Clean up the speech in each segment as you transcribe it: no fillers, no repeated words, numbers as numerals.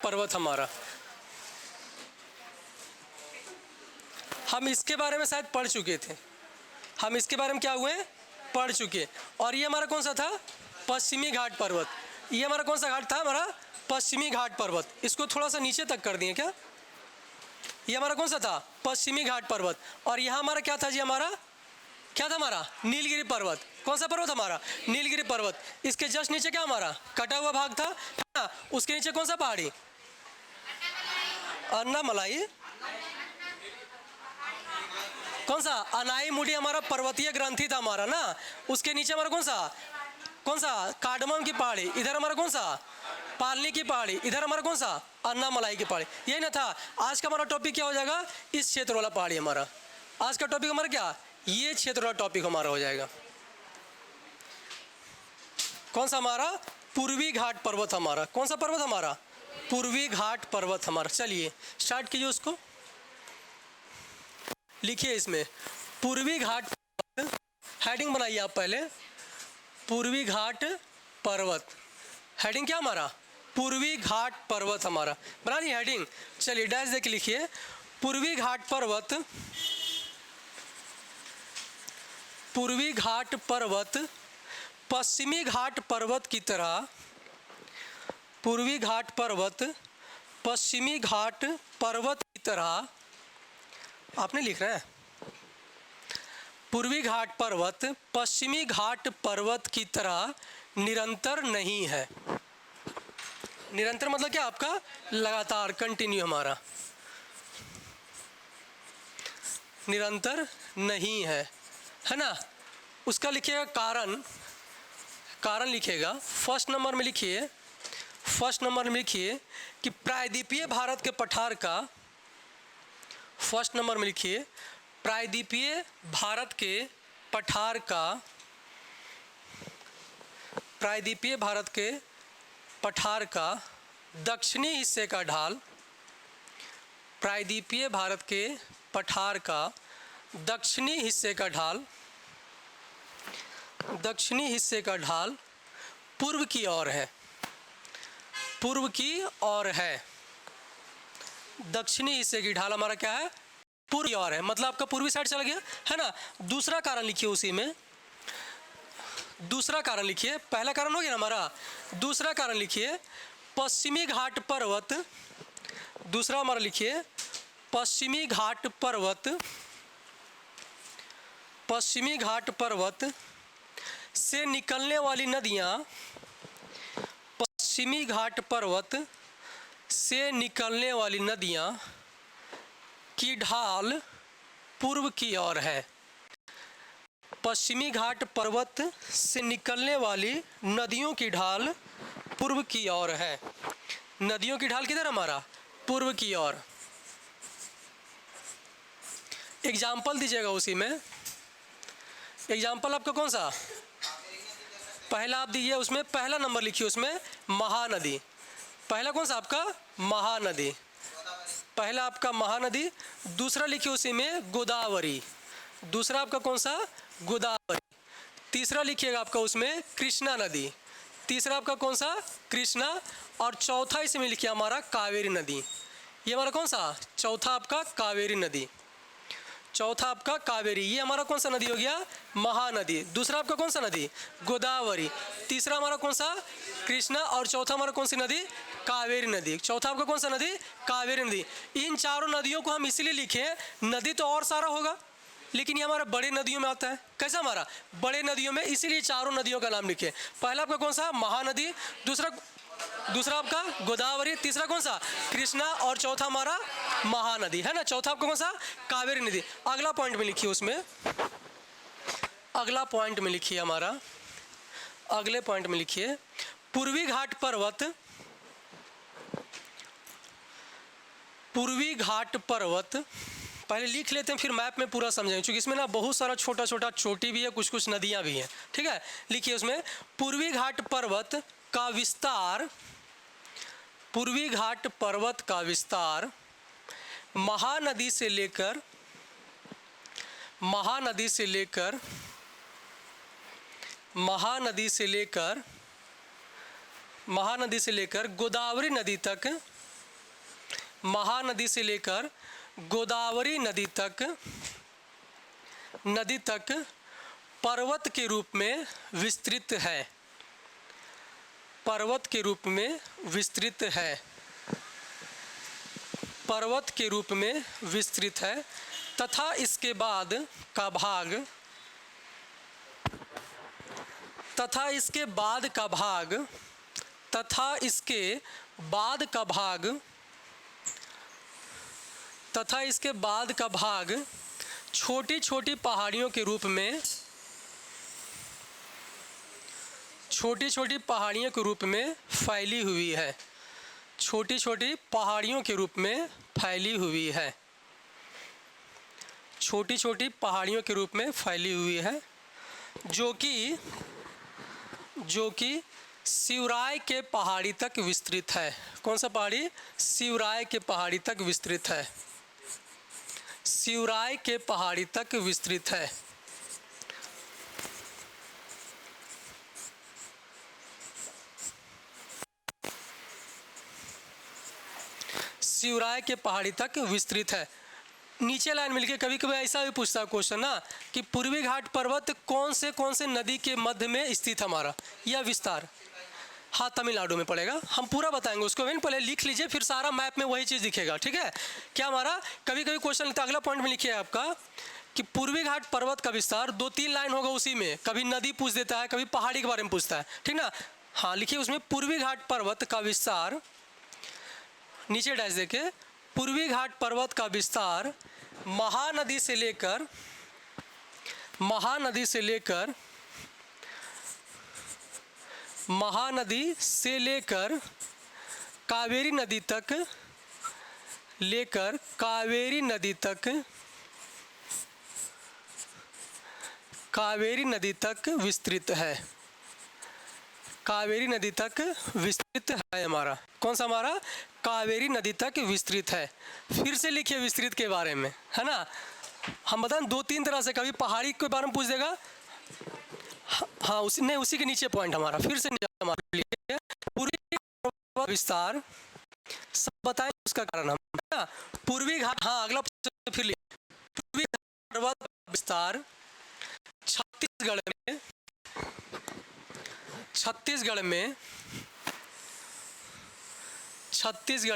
पर्वत हमारा, हम इसके बारे में शायद पढ़ चुके थे। हम इसके बारे में क्या हुए, पढ़ चुके। और ये हमारा कौन सा था, पश्चिमी घाट पर्वत। ये हमारा कौन सा घाट था, हमारा पश्चिमी घाट पर्वत। इसको थोड़ा सा नीचे तक कर दिए क्या। ये हमारा कौन सा था, पश्चिमी घाट पर्वत। और यहाँ हमारा क्या था जी, हमारा क्या था, हमारा नीलगिरी पर्वत। कौन सा पर्वत हमारा, नीलगिरी पर्वत। इसके जस्ट नीचे क्या हमारा कटा हुआ भाग था, है ना। उसके नीचे कौन सा पहाड़ी, अन्नामलाई। कौन सा, अनाईमुडी हमारा पर्वतीय ग्रंथि था हमारा ना। उसके नीचे हमारा कौन सा कार्डमम की पहाड़ी। इधर हमारा कौन सा, पालनी की पहाड़ी। इधर हमारा कौन सा, अन्नामलाई की पहाड़ी। यही ना था। आज का हमारा टॉपिक क्या हो जाएगा, इस क्षेत्र वाला पहाड़ी हमारा। आज का टॉपिक हमारा क्या, ये क्षेत्र वाला टॉपिक हमारा हो जाएगा। कौन सा हमारा, पूर्वी घाट पर्वत हमारा। कौन सा पर्वत हमारा, पूर्वी घाट पर्वत हमारा। चलिए स्टार्ट कीजिए उसको, लिखिए इसमें पूर्वी घाट पर्वत। हेडिंग बनाइए आप पहले, पूर्वी घाट पर्वत। हेडिंग क्या हमारा, पूर्वी घाट पर्वत हमारा। बना दी हेडिंग। चलिए डैश देख लिखिए, पूर्वी घाट पर्वत, पूर्वी घाट पर्वत पश्चिमी घाट पर्वत की तरह, पूर्वी घाट पर्वत पश्चिमी घाट पर्वत की तरह, आपने लिख रहे हैं, पूर्वी घाट पर्वत पश्चिमी घाट पर्वत की तरह निरंतर नहीं है। निरंतर मतलब क्या, आपका लगातार, कंटिन्यू हमारा, निरंतर नहीं है ना। उसका लिखिएगा कारण, कारण लिखिएगा फर्स्ट नंबर में लिखिए, फर्स्ट नंबर में लिखिए कि प्रायद्वीपीय भारत के पठार का, फर्स्ट नंबर में लिखिए प्रायद्वीपीय भारत के पठार का, प्रायद्वीपीय भारत के पठार का दक्षिणी हिस्से का ढाल, प्रायद्वीपीय भारत के पठार का दक्षिणी हिस्से का ढाल, दक्षिणी हिस्से का ढाल पूर्व की ओर है, पूर्व की ओर है। दक्षिणी हिस्से की ढाल हमारा क्या है, पूर्व की ओर है, मतलब आपका पूर्वी साइड चला गया, है ना। दूसरा कारण लिखिए उसी में, दूसरा कारण लिखिए। पहला कारण हो गया ना हमारा, दूसरा कारण लिखिए पश्चिमी घाट पर्वत। दूसरा हमारा लिखिए पश्चिमी घाट पर्वत, पश्चिमी घाट पर्वत से निकलने वाली नदियाँ, पश्चिमी घाट पर्वत से निकलने वाली नदियाँ की ढाल पूर्व की ओर है। पश्चिमी घाट पर्वत से निकलने वाली नदियों की ढाल पूर्व की ओर है। नदियों की ढाल किधर हमारा, पूर्व की ओर। एग्जाम्पल दीजिएगा उसी में। एग्जाम्पल आपका कौन सा, पहला आप दीजिए, उसमें पहला नंबर लिखिए, उसमें महानदी। पहला कौन सा आपका, महानदी। पहला आपका महानदी। दूसरा लिखिए उसी में गोदावरी। दूसरा आपका कौन सा, गोदावरी। तीसरा लिखिएगा आपका उसमें कृष्णा नदी। तीसरा आपका कौन सा, कृष्णा। और चौथा इसमें लिखिए हमारा कावेरी नदी। ये हमारा कौन सा, चौथा आपका कावेरी नदी। चौथा आपका कावेरी। ये हमारा कौन सा नदी हो गया, महानदी। दूसरा आपका कौन सा नदी, गोदावरी। तीसरा हमारा कौन सा, कृष्णा। और चौथा हमारा कौन सी नदी, कावेरी नदी। चौथा आपका कौन सा नदी, कावेरी नदी। इन चारों नदियों को हम इसलिए लिखे, नदी तो और सारा होगा लेकिन ये हमारा बड़े नदियों में आता है। कैसा हमारा, बड़े नदियों में, इसीलिए चारों नदियों का नाम लिखे। पहला आपका कौन सा, महानदी। दूसरा आपका गोदावरी। तीसरा कौन सा, कृष्णा। और चौथा हमारा महानदी, है ना। चौथा आपका कौन सा, कावेरी नदी। अगला पॉइंट में लिखिए, उसमें अगला पॉइंट में लिखिए हमारा, अगले पॉइंट में लिखिए पूर्वी घाट पर्वत, पूर्वी घाट पर्वत। पहले लिख लेते हैं फिर मैप में पूरा समझेंगे, क्योंकि इसमें ना बहुत सारा छोटा छोटा चोटी भी है, कुछ कुछ नदियां भी हैं। ठीक है, लिखिए उसमें पूर्वी घाट पर्वत का विस्तार, पूर्वी घाट पर्वत का विस्तार महानदी से लेकर, महानदी से लेकर, महानदी से लेकर, महानदी से लेकर गोदावरी नदी तक, महानदी से लेकर गोदावरी नदी तक पर्वत के रूप में विस्तृत है। पर्वत के रूप में विस्तृत है। पर्वत के रूप में विस्तृत है तथा इसके बाद का भाग तथा इसके बाद का भाग छोटी छोटी पहाड़ियों के रूप में फैली हुई है। छोटी छोटी पहाड़ियों के रूप में फैली हुई है। छोटी छोटी पहाड़ियों के रूप में फैली हुई है जो कि शिवराय के पहाड़ी तक विस्तृत है। कौन सा पहाड़ी? शिवराय के पहाड़ी तक विस्तृत है। शिवराय के पहाड़ी तक विस्तृत है। शिवराय के पहाड़ी तक विस्तृत है। नीचे लाइन मिलके कभी कभी ऐसा भी पूछता है क्वेश्चन ना कि पूर्वी घाट पर्वत कौन से नदी के मध्य में स्थित हमारा यह विस्तार। हाँ, तमिलनाडु में पड़ेगा। हम पूरा बताएंगे उसको, पहले लिख लीजिए, फिर सारा मैप में वही चीज़ दिखेगा। ठीक है क्या? हमारा कभी कभी क्वेश्चन अगला पॉइंट में लिखिए आपका कि पूर्वी घाट पर्वत का विस्तार, 2-3 लाइन होगा उसी में, कभी नदी पूछ देता है, कभी पहाड़ी के बारे में पूछता है। ठीक ना? हाँ लिखिए उसमें पूर्वी घाट पर्वत का विस्तार, नीचे डैश देके, पूर्वी घाट पर्वत का विस्तार महानदी से लेकर कावेरी नदी तक विस्तृत है। कावेरी नदी तक विस्तृत है हमारा। कौन सा? हमारा कावेरी नदी तक विस्तृत है। फिर से लिखिए विस्तृत के बारे में, है ना? हम बताएं 2-3 तरह से, कभी पहाड़ी के बारे में पूछ देगा। हाँ उसी के नीचे पॉइंट हमारा, फिर से हमारा पूर्वी विस्तार सब बताएं उसका कारण हम, है ना? पूर्वी घाट, हाँ अगला फिर पूर्वी पर्वत विस्तार छत्तीसगढ़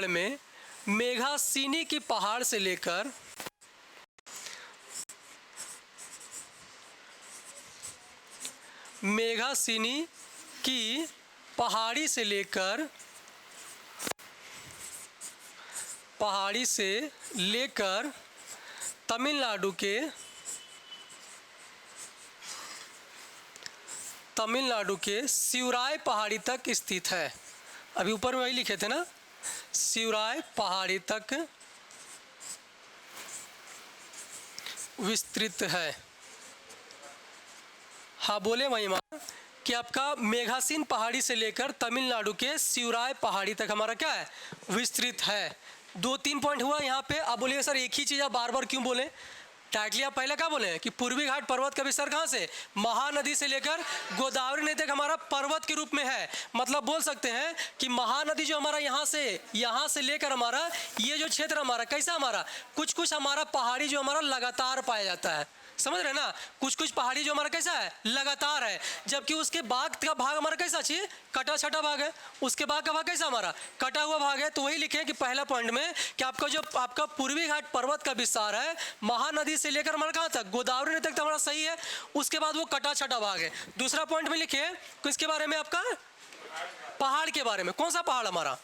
में मेघासिनी की पहाड़ से लेकर पहाड़ी से लेकर तमिलनाडु के शिवराय पहाड़ी तक स्थित है। अभी ऊपर में वही लिखे थे ना, शिवराय पहाड़ी तक विस्तृत है। हाँ बोले महिमा कि आपका मेघासीन पहाड़ी से लेकर तमिलनाडु के शिवराय पहाड़ी तक हमारा क्या है? विस्तृत है। 2-3 पॉइंट हुआ यहाँ पे। आप बोलिए सर एक ही चीज़ आप बार बार क्यों बोले? टाइटली आप पहले क्या बोले कि पूर्वी घाट पर्वत का विस्तार कहाँ से? महानदी से लेकर गोदावरी नदी तक हमारा पर्वत के रूप में है। मतलब बोल सकते हैं कि महानदी जो हमारा यहाँ से लेकर हमारा ये जो क्षेत्र हमारा कैसा, हमारा कुछ हमारा पहाड़ी जो हमारा लगातार पाया जाता है। समझ रहे ना? कुछ पहाड़ी जो हमारा कैसा है? लगातार है। जबकि उसके बाद का भाग हमारा कैसा चाहिए? कटा छटा भाग है। उसके बाद का भाग कैसा हमारा? कटा हुआ भाग है। तो वही लिखे कि पहला पॉइंट में कि आपका पूर्वी घाट पर्वत का विस्तार है महानदी से लेकर हमारा कहाँ तक? गोदावरी नदी तक तो हमारा सही है। उसके बाद वो कटा छटा भाग है। दूसरा पॉइंट में लिखे किसके बारे में? आपका पहाड़ के बारे में। कौन सा पहाड़ हमारा?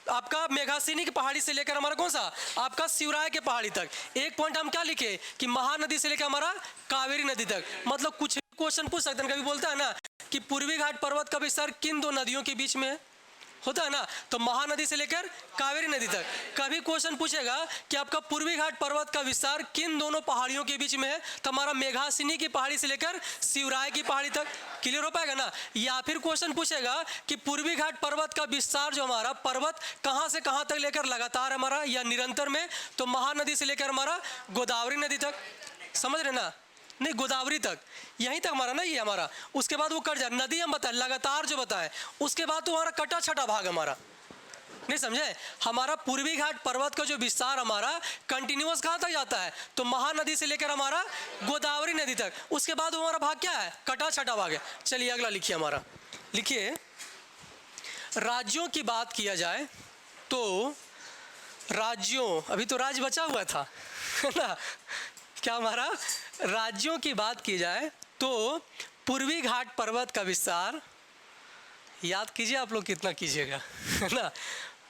आपका मेघासिनी की पहाड़ी से लेकर हमारा कौन सा? आपका शिवराय के पहाड़ी तक। एक पॉइंट हम क्या लिखे कि महानदी से लेकर हमारा कावेरी नदी तक। मतलब कुछ क्वेश्चन पूछ सकते हैं, कभी बोलता है ना कि पूर्वी घाट पर्वत का विस्तार किन 2 नदियों के बीच में होता है ना, तो महानदी से लेकर कावेरी नदी तक। कभी क्वेश्चन पूछेगा कि आपका पूर्वी घाट पर्वत का विस्तार किन दोनों पहाड़ियों के बीच में है, तो हमारा मेघासिनी की पहाड़ी से लेकर शिवराय की पहाड़ी तक। क्लियर हो पाएगा ना? या फिर क्वेश्चन पूछेगा कि पूर्वी घाट पर्वत का विस्तार जो हमारा पर्वत कहां से कहां तक लेकर लगातार हमारा या निरंतर में, तो महानदी से लेकर हमारा गोदावरी नदी तक। समझ रहे ना? नहीं, गोदावरी तक, यहीं तक हमारा ना, ये हमारा। उसके बाद वो कट जाए नदी, हम बताए लगातार जो बताए। उसके बाद तो हमारा कटा छटा भाग हमारा नहीं समझे? हमारा पूर्वी घाट पर्वत का जो विस्तार हमारा कंटिन्यूअस कहाँ तक जाता है? तो महानदी से लेकर हमारा गोदावरी नदी तक। उसके बाद हमारा भाग क्या है? कटा छठा भाग है। चलिए अगला लिखिए हमारा, लिखिए राज्यों की बात किया जाए तो राज्यों, अभी तो राज्य बचा हुआ था है ना, क्या हमारा राज्यों की बात की जाए तो पूर्वी घाट पर्वत का विस्तार, याद कीजिए आप लोग कितना कीजिएगा है ना,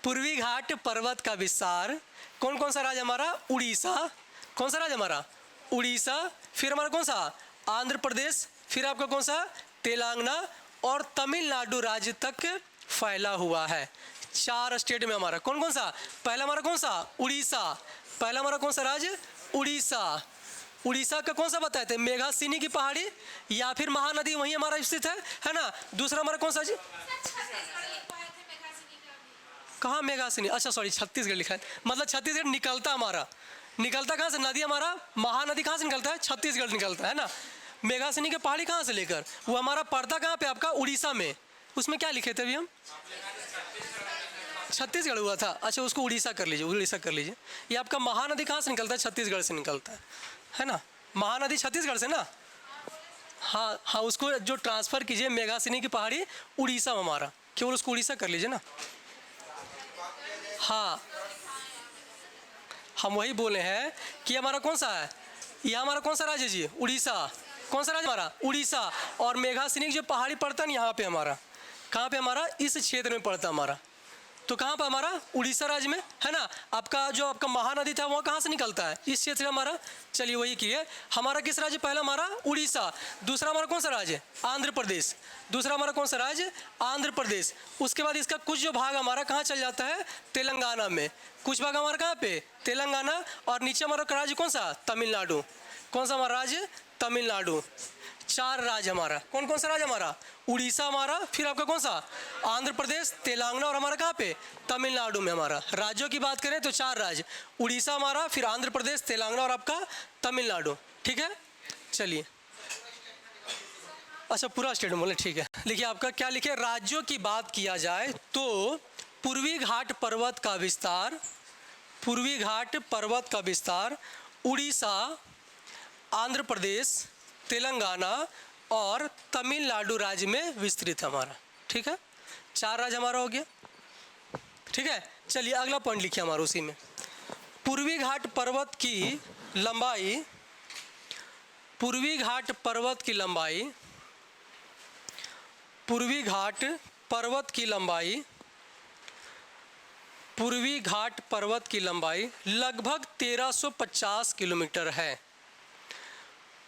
पूर्वी घाट पर्वत का विस्तार कौन कौन सा राज्य हमारा? उड़ीसा, कौन सा राज्य हमारा? उड़ीसा, फिर हमारा कौन सा? आंध्र प्रदेश, फिर आपका कौन सा? तेलंगाना और तमिलनाडु राज्य तक फैला हुआ है। 4 स्टेट में हमारा कौन कौन सा? पहला हमारा कौन सा? उड़ीसा, पहला हमारा कौन सा राज्य? उड़ीसा। उड़ीसा का कौन सा बताए थे? मेघासिनी की पहाड़ी या फिर महानदी वहीं हमारा स्थित है ना। दूसरा हमारा कौन सा जी? कहाँ मेघासिनी? अच्छा सॉरी, छत्तीसगढ़ लिखा है, मतलब छत्तीसगढ़ निकलता हमारा, निकलता कहाँ से? नदी हमारा महानदी कहाँ से निकलता है? छत्तीसगढ़ निकलता है ना। मेघासिनी की पहाड़ी कहाँ से लेकर वो हमारा पड़ता कहाँ पे? आपका उड़ीसा में। उसमें क्या लिखे थे अभी हम? छत्तीसगढ़ हुआ था। अच्छा उसको उड़ीसा कर लीजिए, उड़ीसा कर लीजिए। ये आपका महानदी कहाँ से निकलता है? छत्तीसगढ़ से निकलता है ना। महानदी छत्तीसगढ़ से ना। हाँ हाँ, उसको जो ट्रांसफ़र कीजिए मेघासिनी की पहाड़ी उड़ीसा में हमारा, केवल उसको उड़ीसा कर लीजिए ना। हाँ हम वही बोले हैं कि हमारा कौन सा है? यह हमारा कौन सा राज्य है जी? उड़ीसा। कौन सा राज्य हमारा? उड़ीसा। और मेघासिनी की जो पहाड़ी पड़ता है ना यहाँ पे हमारा, कहाँ पे हमारा? इस क्षेत्र में पड़ता हमारा। तो कहाँ पर हमारा? उड़ीसा राज्य में है ना। आपका जो आपका महानदी था वहाँ कहाँ से निकलता है? इस क्षेत्र में हमारा। चलिए वही किए, हमारा किस राज्य? पहला हमारा उड़ीसा, दूसरा हमारा कौन सा राज्य? आंध्र प्रदेश, दूसरा हमारा कौन सा राज्य? आंध्र प्रदेश। उसके बाद इसका कुछ जो भाग हमारा कहाँ चल जाता है? तेलंगाना में। कुछ भाग हमारा कहाँ पे? तेलंगाना। और नीचे हमारा राज्य कौन सा? तमिलनाडु। कौन सा हमारा राज्य? तमिलनाडु। 4 राज्य हमारा। कौन कौन सा राज्य हमारा? उड़ीसा हमारा, फिर आपका कौन सा? आंध्र प्रदेश, तेलंगाना और हमारा कहाँ पे? तमिलनाडु में हमारा। राज्यों की बात करें तो 4 राज्य, उड़ीसा हमारा, फिर आंध्र प्रदेश, तेलंगाना और आपका तमिलनाडु। ठीक है, चलिए। अच्छा पूरा स्टेट बोले, ठीक है। लिखिए आपका क्या लिखे? राज्यों की बात किया जाए तो पूर्वी घाट पर्वत का विस्तार, पूर्वी घाट पर्वत का विस्तार उड़ीसा, आंध्र प्रदेश, तेलंगाना और तमिलनाडु राज्य में विस्तृत है हमारा। ठीक है, 4 राज्य हमारा हो गया। ठीक है, चलिए अगला पॉइंट लिखिए हमारा उसी में। पूर्वी घाट पर्वत की लंबाई, पूर्वी घाट पर्वत की लंबाई, पूर्वी घाट पर्वत की लंबाई, पूर्वी घाट पर्वत की लंबाई लगभग 1350 किलोमीटर है।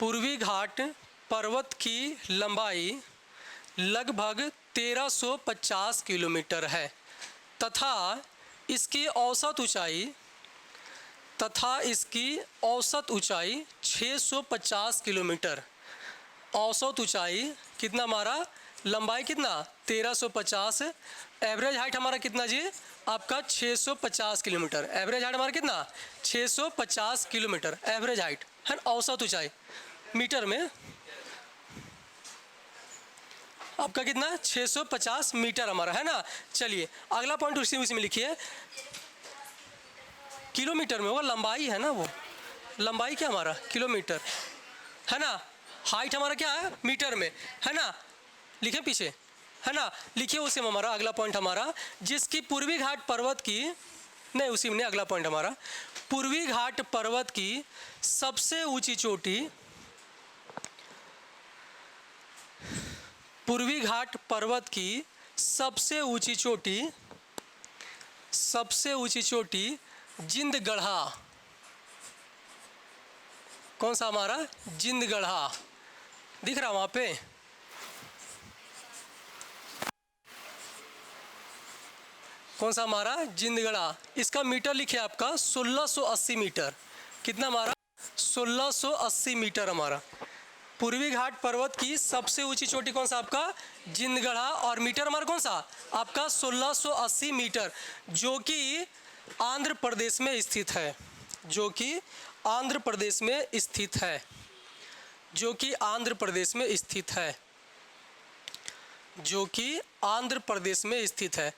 पूर्वी घाट पर्वत की लंबाई लगभग 1350 किलोमीटर है तथा इसकी औसत ऊंचाई, तथा इसकी औसत ऊंचाई 650 किलोमीटर। औसत ऊंचाई कितना हमारा? लंबाई कितना? 1350। एवरेज हाइट हमारा कितना जी? आपका 650 किलोमीटर। एवरेज हाइट हमारा कितना? 650 किलोमीटर एवरेज हाइट है। औसत ऊंचाई मीटर में आपका कितना? 650 मीटर हमारा है ना। चलिए अगला पॉइंट उसी में लिखिए। किलोमीटर में होगा, लंबाई है ना, वो लंबाई क्या हमारा? किलोमीटर है ना। हाइट हमारा क्या है? मीटर में है ना। लिखे पीछे है ना, लिखिए उसी में हमारा अगला पॉइंट हमारा, जिसकी पूर्वी घाट पर्वत की, नहीं उसी में अगला पॉइंट हमारा, पूर्वी घाट पर्वत की सबसे ऊंची चोटी, पूर्वी घाट पर्वत की सबसे ऊंची चोटी, सबसे ऊंची चोटी जिंदगढ़ा। कौन सा हमारा? जिंदगढ़ा दिख रहा वहां पे? कौन सा हमारा? जिंदगढ़ा। इसका मीटर लिखिए आपका 1680 मीटर। कितना हमारा? 1680 मीटर हमारा। पूर्वी घाट पर्वत की सबसे ऊंची चोटी कौन सा? आपका जिंदगढ़ा। और मीटर हमारा कौन सा? आपका 1680 मीटर, जो कि आंध्र प्रदेश में स्थित है, जो कि आंध्र प्रदेश में स्थित है, जो कि आंध्र प्रदेश में स्थित है, जो कि आंध्र प्रदेश में स्थित है।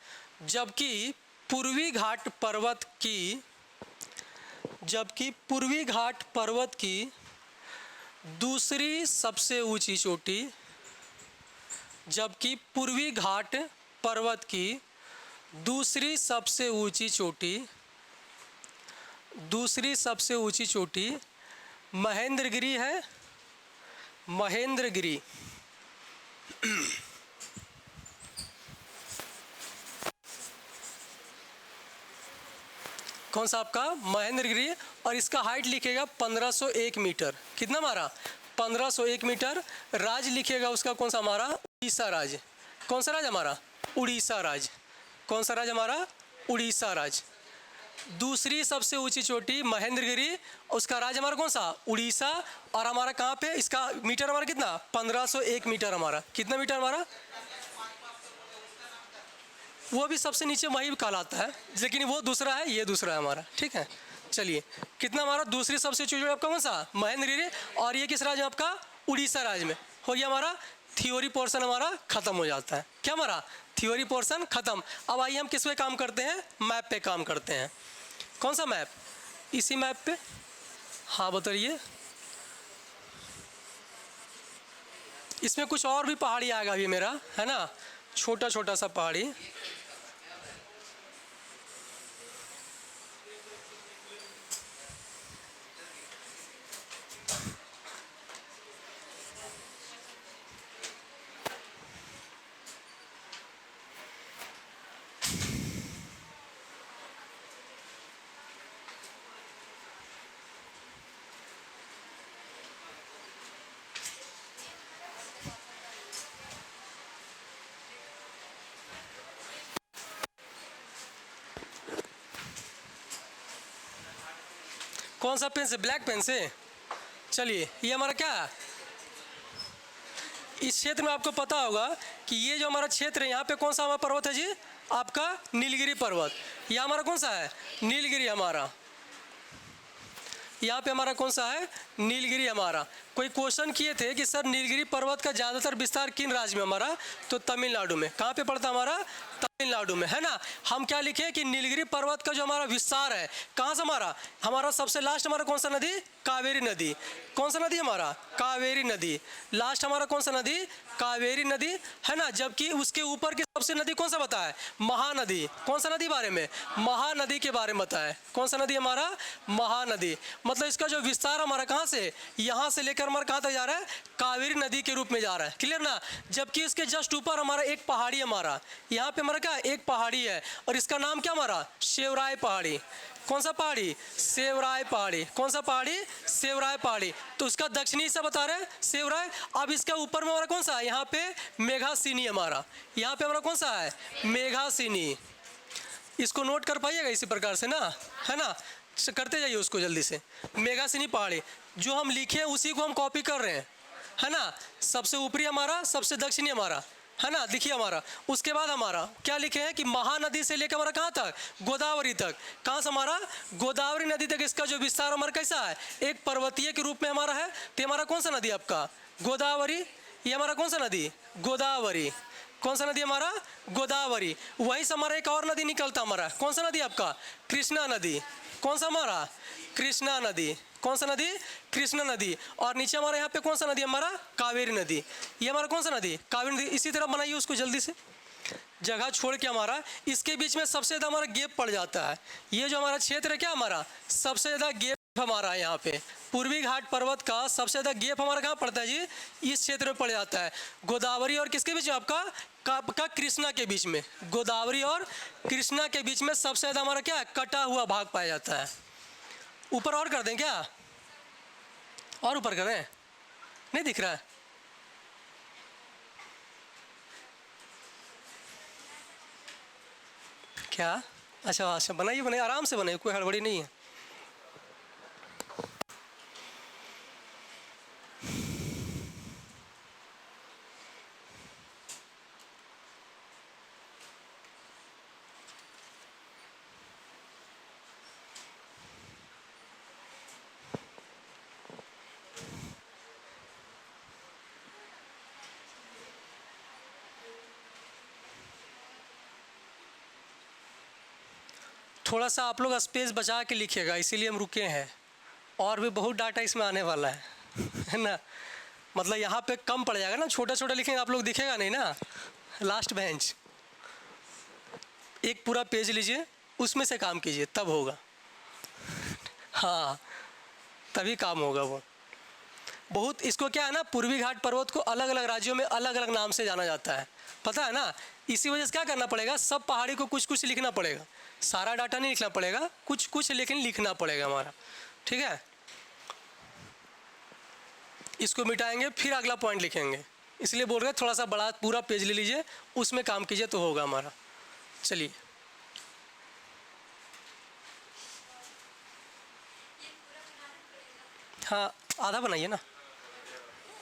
जबकि पूर्वी घाट पर्वत की जबकि पूर्वी घाट पर्वत की दूसरी सबसे ऊंची चोटी जबकि पूर्वी घाट पर्वत की दूसरी सबसे ऊंची चोटी महेंद्रगिरी है। महेंद्रगिरी कौन सा आपका? महेंद्रगिरी। और इसका हाइट लिखेगा 1501 मीटर। कितना हमारा? 1501 मीटर। राज्य लिखेगा उसका कौन सा हमारा? उड़ीसा राज्य। कौन सा राज्य हमारा? उड़ीसा राज्य। कौन सा राज्य हमारा? उड़ीसा राज्य। दूसरी सबसे ऊंची चोटी महेंद्रगिरी, उसका राज्य हमारा कौन सा? उड़ीसा। और हमारा कहाँ पे? इसका मीटर हमारा कितना? 1501 मीटर हमारा। कितना मीटर हमारा? वो भी सबसे नीचे वही कहलाता है, लेकिन वो दूसरा है, ये दूसरा है हमारा। ठीक है, चलिए। कितना हमारा? दूसरी सबसे ऊंची आपका कौन सा? महेंद्रगिरी। और ये किस राज्य में आपका? उड़ीसा राज्य में। हो गया हमारा थ्योरी पोर्शन हमारा खत्म हो जाता है। क्या हमारा? थ्योरी पोर्शन खत्म। अब आइए हम किस पे काम करते हैं? मैप पे काम करते हैं। कौन सा मैप? इसी मैप पे। हाँ बताइए। इसमें कुछ और भी पहाड़ी आएगा अभी मेरा, है ना, छोटा छोटा सा पहाड़ी। कौन सा पेन से? ब्लैक पेन से। चलिए, ये हमारा क्या है? इस क्षेत्र में आपको पता होगा कि ये जो हमारा क्षेत्र है, यहाँ पे कौन सा हमारा पर्वत है जी? आपका नीलगिरी पर्वत। ये हमारा कौन सा है? नीलगिरी हमारा। यहाँ पे हमारा कौन सा है? नीलगिरी हमारा। कोई क्वेश्चन किए थे कि सर नीलगिरी पर्वत का ज़्यादातर विस्तार किन राज्य में? हमारा तो तमिलनाडु में। कहाँ पे पड़ता हमारा? तमिलनाडु में, है ना। हम क्या लिखे कि नीलगिरी पर्वत का जो हमारा विस्तार है कहाँ से? हमारा सबसे लास्ट हमारा कौन सा नदी? कावेरी नदी। कौन सा नदी हमारा? कावेरी नदी। लास्ट हमारा कौन सा नदी? कावेरी नदी, है ना। जबकि उसके ऊपर की सबसे नदी कौन सा बताया? महानदी। कौन सा नदी बारे में? महानदी के बारे में बताया। कौन सा नदी हमारा? महानदी। मतलब इसका जो विस्तार हमारा कहाँ से? यहाँ से लेकर हमारा कहाँ तक जा रहा है? कावेरी नदी के रूप में जा रहा है। क्लियर ना। जबकि इसके जस्ट ऊपर हमारा एक पहाड़ी हमारा, यहाँ पे हमारा क्या? एक पहाड़ी है, और इसका नाम क्या हमारा? शेवराय पहाड़ी। कौन सा पहाड़ी? सेवराय पहाड़ी। कौन सा पहाड़ी? सेवराय पहाड़ी। तो उसका दक्षिणी हिस्सा बता रहे हैं सेवराय। अब इसके ऊपर में हमारा कौन सा है? यहाँ पे मेघासिनी हमारा। यहाँ पे हमारा कौन सा है? मेघासिनी। इसको नोट कर पाइएगा इसी प्रकार से ना, है ना। करते जाइए उसको जल्दी से। मेघासिनी पहाड़ी जो हम लिखे उसी को हम कॉपी कर रहे हैं, है ना। सबसे ऊपरी हमारा, सबसे दक्षिणी हमारा, है ना। देखिए हमारा उसके बाद हमारा क्या लिखे हैं कि महानदी से लेकर हमारा कहाँ तक? गोदावरी तक। कहाँ से हमारा? गोदावरी नदी तक इसका जो विस्तार हमारा कैसा है? एक पर्वतीय के रूप में हमारा है। तो हमारा कौन सा नदी आपका? गोदावरी। ये हमारा कौन सा नदी? गोदावरी। कौन सा नदी हमारा? गोदावरी। वहीं से हमारा एक और नदी निकलता हमारा, कौन सा नदी आपका? कृष्णा नदी। कौन सा हमारा? कृष्णा नदी। कौन सा नदी? कृष्णा नदी। और नीचे हमारे यहाँ पे कौन सा नदी हमारा? कावेरी नदी। ये हमारा कौन सा नदी? कावेरी नदी। इसी तरह बनाइए उसको जल्दी से, जगह छोड़ के हमारा इसके बीच में सबसे ज़्यादा हमारा गैप पड़ जाता है। ये जो हमारा क्षेत्र है क्या हमारा? सबसे ज़्यादा गैप हमारा है यहाँ पे। पूर्वी घाट पर्वत का सबसे ज़्यादा गैप हमारा कहाँ पड़ता है जी? इस क्षेत्र में पड़ जाता है। गोदावरी और किसके बीच में? आपका कृष्णा के बीच में। गोदावरी और कृष्णा के बीच में सबसे ज़्यादा हमारा क्या है? कटा हुआ भाग पाया जाता है। ऊपर और कर दें क्या? और ऊपर करें? नहीं दिख रहा है? क्या? अच्छा, बनाइए बनाइए, आराम से बनाइए, कोई हड़बड़ी नहीं है। थोड़ा सा आप लोग स्पेस बचा के लिखिएगा, इसीलिए हम रुके हैं। और भी बहुत डाटा इसमें आने वाला है ना। मतलब यहाँ पे कम पड़ जाएगा ना, छोटा छोटा लिखेंगे आप लोग, दिखेगा नहीं ना। लास्ट बेंच, एक पूरा पेज लीजिए, उसमें से काम कीजिए, तब होगा। हाँ, तभी काम होगा वो। बहुत इसको क्या है ना, पूर्वी घाट पर्वत को अलग अलग राज्यों में अलग अलग नाम से जाना जाता है, पता है ना। इसी वजह से क्या करना पड़ेगा, सब पहाड़ी को कुछ कुछ लिखना पड़ेगा। सारा डाटा नहीं लिखना पड़ेगा, कुछ कुछ लेकिन लिखना पड़ेगा हमारा, ठीक है। इसको मिटाएंगे फिर अगला पॉइंट लिखेंगे, इसलिए बोल रहे थोड़ा सा बड़ा पूरा पेज ले लीजिए, उसमें काम कीजिए तो होगा हमारा। चलिए, हाँ आधा बनाइए ना,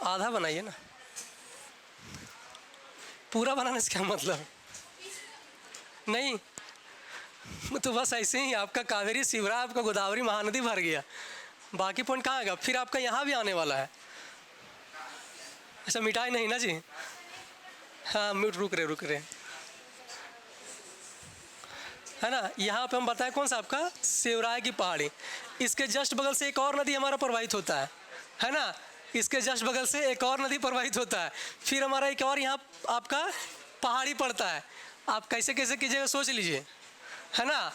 आधा बनाइए ना, पूरा बनाने से क्या मतलब। नहीं तो बस ऐसे ही आपका कावेरी शिवरा, आपका गोदावरी महानदी भर गया, बाकी पॉइंट कहाँ आएगा, फिर आपका यहाँ भी आने वाला है। अच्छा मिटाई नहीं ना जी, हाँ रुक रहे है ना। यहाँ पे हम बताएं कौन सा आपका शिवराय की पहाड़ी, इसके जस्ट बगल से एक और नदी हमारा प्रवाहित होता है ना। इसके जस्ट बगल से एक और नदी प्रवाहित होता है, फिर हमारा एक और यहाँ आपका पहाड़ी पड़ता है। आप कैसे कैसे कीजिएगा सोच लीजिए, है ना।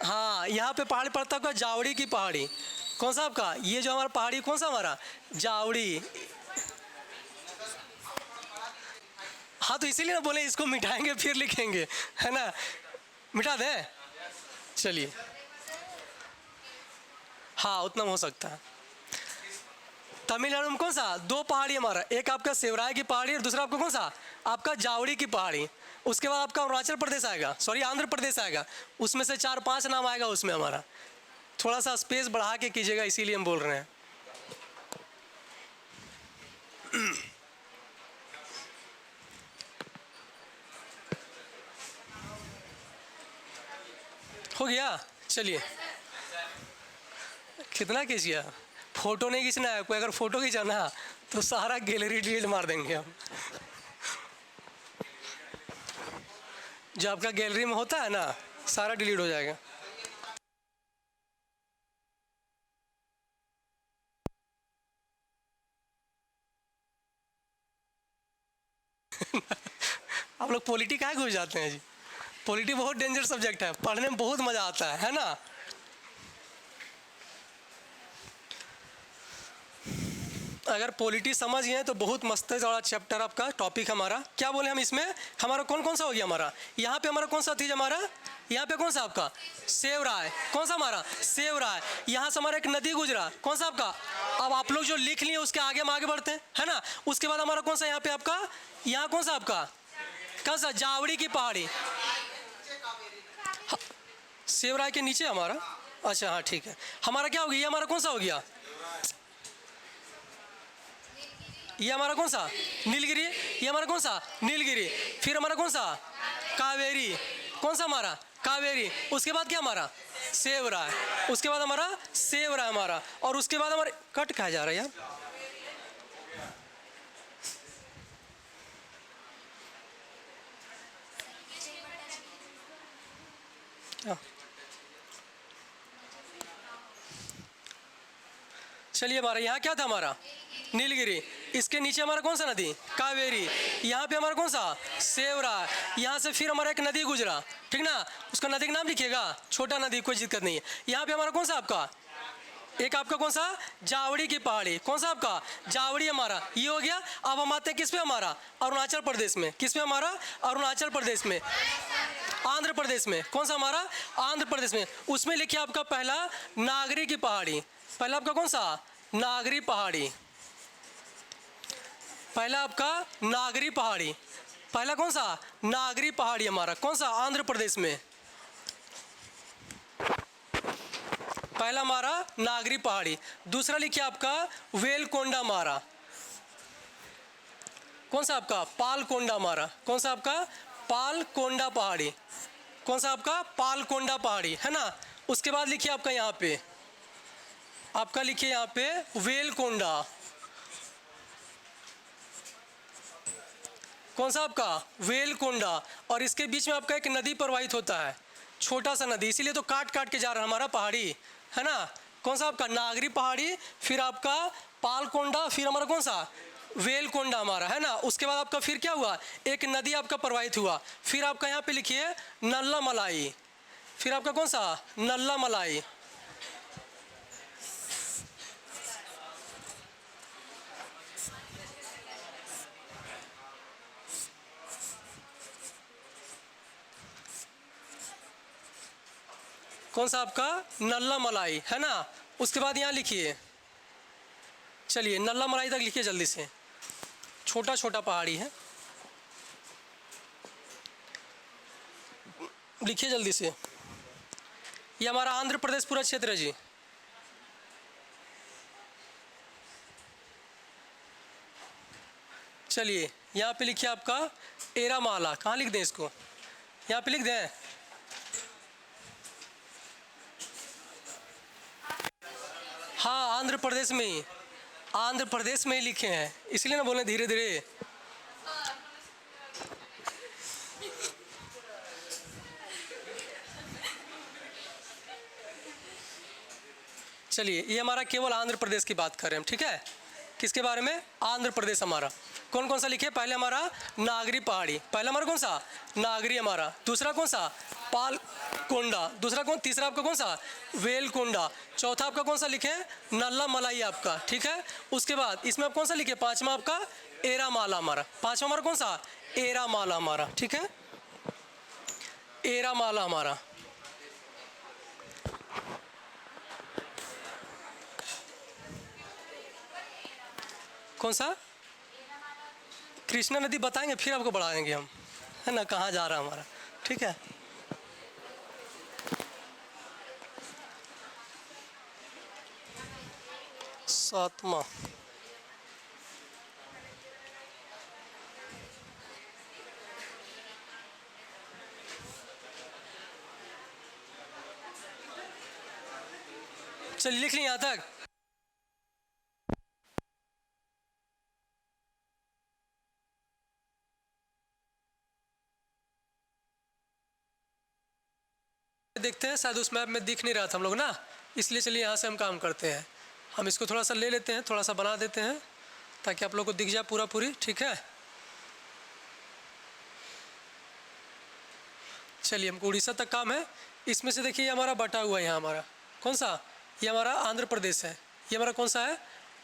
हाँ, यहाँ पे पहाड़ी पड़ता है जावड़ी की पहाड़ी। कौन सा आपका, ये जो हमारा पहाड़ी कौन सा हमारा जावड़ी। हाँ तो इसीलिए ना बोले इसको मिटाएंगे फिर लिखेंगे, है ना। मिटा दें, चलिए, हाँ उतना हो सकता है। तमिलनाडु में कौन सा, दो पहाड़ी हमारा, एक आपका शिवराय की पहाड़ी और दूसरा आपका कौन सा आपका जावड़ी की पहाड़ी। उसके बाद आपका अरुणाचल प्रदेश आएगा, सॉरी आंध्र प्रदेश आएगा, उसमें से 4-5 नाम आएगा उसमें हमारा। थोड़ा सा स्पेस बढ़ा के कीजिएगा, इसीलिए हम बोल रहे हैं। हो गया, चलिए। कितना खींचिए, फोटो नहीं खींचना है कोई, अगर फोटो खींचाना तो सारा गैलरी डिलीट मार देंगे हम। जो आपका गैलरी में होता है ना, सारा डिलीट हो जाएगा। आप लोग पॉलिटी काहे घुस जाते हैं जी, पॉलिटी बहुत डेंजर सब्जेक्ट है, पढ़ने में बहुत मजा आता है ना। अगर पॉलिटी समझ गए तो बहुत मस्त है, बड़ा चैप्टर आपका टॉपिक हमारा। क्या बोले हम इसमें, हमारा कौन कौन सा हो गया हमारा, यहाँ पे हमारा कौन सा थी हमारा, यहाँ पे कौन सा आपका सेवराय, कौन सा हमारा सेवराय। यहाँ से हमारा एक नदी गुजरा, कौन सा आपका। अब आप लोग जो लिख लिए उसके आगे हम आगे बढ़ते हैं, है ना। उसके बाद हमारा कौन सा यहाँ पे आपका, यहाँ कौन सा आपका कौन सा जावड़ी की पहाड़ी, सेवराय के नीचे हमारा। अच्छा हाँ ठीक है, हमारा क्या हो गया, ये हमारा कौन सा हो गया, ये हमारा कौन सा नीलगिरी, ये हमारा कौन सा नीलगिरी। फिर हमारा कौन सा कावेरी, कौन सा हमारा कावेरी। उसके बाद क्या हमारा सेवराय, उसके बाद हमारा सेवराय हमारा, और उसके बाद हमारे कट कहा जा रहा है यार। चलिए, हमारा यहाँ क्या था हमारा नीलगिरी, इसके नीचे हमारा कौन सा नदी कावेरी, यहाँ पे हमारा कौन सा सेवराय। यहाँ से फिर हमारा एक नदी गुजरा, ठीक ना, उसका नदी का नाम लिखिएगा, छोटा नदी, कोई दिक्कत नहीं है। यहाँ पे हमारा कौन सा आपका एक आपका कौन सा जावड़ी की पहाड़ी, कौन सा आपका जावड़ी हमारा, ये हो गया। अब हम आते हैं किस पे हमारा अरुणाचल प्रदेश में, किस पे हमारा अरुणाचल प्रदेश में, आंध्र प्रदेश में, कौन सा हमारा आंध्र प्रदेश में। उसमें लिखिए आपका पहला नागरी की पहाड़ी, पहला आपका कौन सा नागरी पहाड़ी, पहला आपका नागरी पहाड़ी, पहला कौन सा नागरी पहाड़ी हमारा, कौन सा आंध्र प्रदेश में, पहला हमारा नागरी पहाड़ी। दूसरा लिखिए आपका वेलकोंडा हमारा, कौन सा आपका पालकोंडा हमारा, कौन सा आपका पालकोंडा पहाड़ी, कौन सा आपका पालकोंडा पहाड़ी, है ना। उसके बाद लिखिए आपका यहाँ पे, आपका लिखिए यहाँ पे वेलकोंडा, कौन सा आपका वेलकोंडा। और इसके बीच में आपका एक नदी प्रवाहित होता है, छोटा सा नदी, इसीलिए तो काट काट के जा रहा है हमारा पहाड़ी, है ना। कौन सा आपका नागरी पहाड़ी, फिर आपका पालकोंडा, फिर हमारा कौन सा वेलकोंडा हमारा, है ना। उसके बाद आपका फिर क्या हुआ, एक नदी आपका प्रवाहित हुआ। फिर आपका यहाँ पे लिखिए नल्ला मलाई, फिर आपका कौन सा नल्ला मलाई। कौन सा आपका नल्ला मलाई, है ना। उसके बाद यहाँ लिखिए, चलिए नल्ला मलाई तक लिखिए जल्दी से, छोटा छोटा पहाड़ी है, लिखिए जल्दी से। ये हमारा आंध्र प्रदेश पूरा क्षेत्र है जी। चलिए यहाँ पे लिखिए आपका एरामाला, कहाँ लिख दें इसको, यहाँ पे लिख दें। हाँ आंध्र प्रदेश में ही, आंध्र प्रदेश में ही लिखे हैं, इसलिए ना बोले धीरे धीरे। चलिए ये हमारा केवल आंध्र प्रदेश की बात कर रहे हैं हम, ठीक है। किसके बारे में, आंध्र प्रदेश हमारा। कौन कौन सा लिखे, पहले हमारा नागरी पहाड़ी, पहला हमारा कौन सा नागरी हमारा, दूसरा कौन सा पालकोंडा, दूसरा कौन, तीसरा आपका कौन सा वेलकोंडा, चौथा आपका कौन सा लिखे नल्ला मलाई आपका, ठीक है। उसके बाद इसमें आप कौन सा लिखे, पांचवा आपका एरामाला हमारा, पांचवा हमारा कौन सा एरामाला हमारा, ठीक है, एरामाला हमारा। कौन सा कृष्णा नदी बताएंगे, फिर आपको बढ़ाएंगे हम, है ना, कहाँ जा रहा है हमारा, ठीक है। सातवां, चलिए लिख लें यहाँ तक। देखते हैं, शायद उस मैप में दिख नहीं रहा था हम लोग ना, इसलिए चलिए यहाँ से हम काम करते हैं। हम इसको थोड़ा सा ले लेते हैं, थोड़ा सा बना देते हैं ताकि आप लोग को दिख जाए पूरा पूरी, ठीक है। चलिए हमको उड़ीसा तक काम है। इसमें से देखिए हमारा बटा हुआ है, यहाँ हमारा कौन सा, ये हमारा आंध्र प्रदेश है, ये हमारा कौन सा है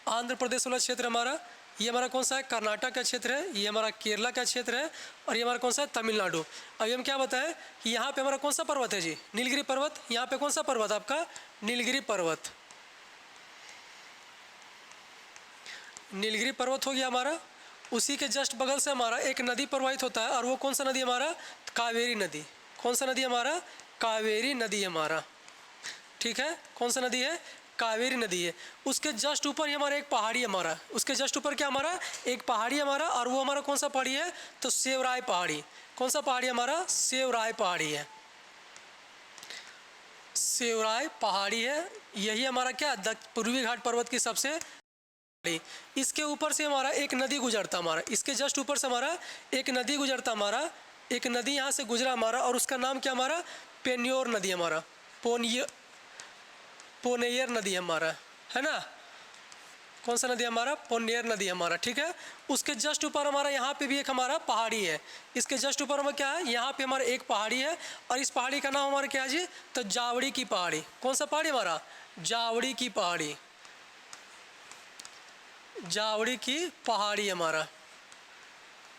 आंध्र प्रदेश वाला क्षेत्र हमारा, ये हमारा कौन सा है कर्नाटक का क्षेत्र है, ये हमारा केरला का क्षेत्र है, और ये हमारा कौन सा है तमिलनाडु। अभी हम क्या बताएं कि यहाँ पे हमारा कौन सा पर्वत है जी, नीलगिरी पर्वत। यहाँ पे कौन सा पर्वत आपका नीलगिरी पर्वत, नीलगिरी पर्वत हो गया हमारा। उसी के जस्ट बगल से हमारा एक नदी प्रवाहित होता है, और वो कौन सा नदी हमारा कावेरी नदी। कौन सा नदी हमारा कावेरी नदी हमारा, ठीक है। कौन सा नदी है कावेरी नदी है। उसके जस्ट ऊपर ही हमारा एक पहाड़ी हमारा, उसके जस्ट ऊपर क्या हमारा एक पहाड़ी हमारा, और वो हमारा कौन सा पहाड़ी है तो सेवराय पहाड़ी। कौन सा पहाड़ी हमारा सेवराय पहाड़ी है, सेवराय पहाड़ी है। यही हमारा क्या पूर्वी घाट पर्वत की सबसे, इसके ऊपर से हमारा एक नदी गुजरता हमारा, इसके जस्ट ऊपर से हमारा एक नदी गुजरता हमारा, एक नदी यहाँ से गुजरा हमारा, और उसका नाम क्या हमारा पेन्योर नदी हमारा, पोनेयर नदी हमारा, है ना। कौन सा नदी हमारा पोनेयर नदी हमारा, ठीक है। उसके जस्ट ऊपर हमारा यहाँ पे भी एक हमारा पहाड़ी है, इसके जस्ट ऊपर हमारा क्या है यहाँ पे हमारा एक पहाड़ी है, और इस पहाड़ी का नाम हमारा क्या है जी तो जावड़ी की पहाड़ी। कौन सा पहाड़ी हमारा जावड़ी की पहाड़ी, जावड़ी की पहाड़ी हमारा।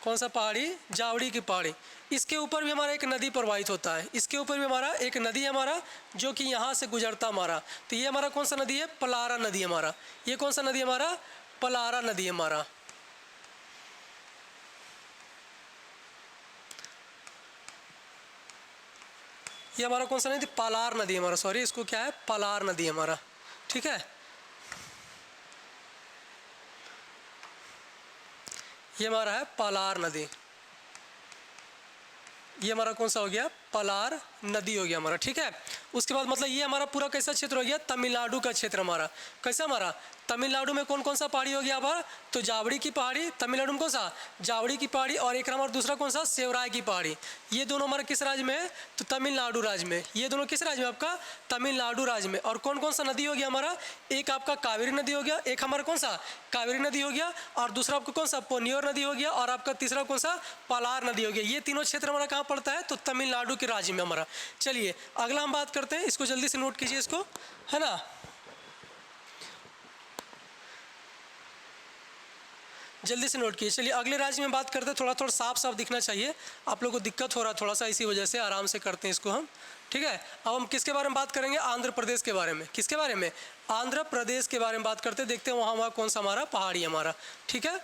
कौन सा पहाड़ी जावड़ी की पहाड़ी। इसके ऊपर भी हमारा एक नदी प्रवाहित होता है, इसके ऊपर भी हमारा एक नदी है हमारा जो कि यहाँ से गुजरता हमारा। तो ये हमारा कौन सा नदी है पलारा नदी हमारा। ये कौन सा नदी हमारा पलारा नदी हमारा। ये हमारा कौन सा नदी पालार नदी हमारा, सॉरी इसको क्या है पालार नदी हमारा, ठीक है। ये हमारा है पालार नदी, ये हमारा कौन सा हो गया पलार नदी हो गया हमारा, ठीक है। उसके बाद मतलब ये हमारा पूरा कैसा क्षेत्र हो गया, तमिलनाडु का क्षेत्र हमारा। कैसा हमारा तमिलनाडु में कौन कौन सा पहाड़ी हो गया हमारा, तो जावड़ी की पहाड़ी, तमिलनाडु में कौन सा, जावड़ी की पहाड़ी, और एक हमारा दूसरा कौन सा, सेवराय की पहाड़ी। ये दोनों हमारा किस राज्य में है, तो तमिलनाडु राज्य में। ये दोनों किस राज्य में, आपका तमिलनाडु राज्य में। और कौन कौन सा नदी हो गया हमारा, एक आपका कावेरी नदी हो गया, एक हमारा कौन सा कावेरी नदी हो गया, और दूसरा आपका कौन सा पोन्नियोर नदी हो गया, और आपका तीसरा कौन सा पालार नदी हो गया। ये तीनों क्षेत्र हमारा कहाँ पड़ता है, तो तमिलनाडु के राज्य में हमारा। चलिए अगला हम बात करते हैं, इसको जल्दी से नोट कीजिए इसको, है ना। जल्दी से नोट कीजिए। चलिए अगले राज्य में बात करते हैं, थोड़ा थोड़ा साफ साफ दिखना चाहिए, आप लोगों को दिक्कत हो रहा है थोड़ा सा, इसी वजह से आराम से करते हैं इसको हम, ठीक है। अब हम किसके बारे में बात करेंगे, आंध्र प्रदेश के बारे में। किसके बारे में, आंध्र प्रदेश के बारे में बात करते हैं, देखते हैं वहाँ कौन सा हमारा पहाड़ी हमारा, ठीक है।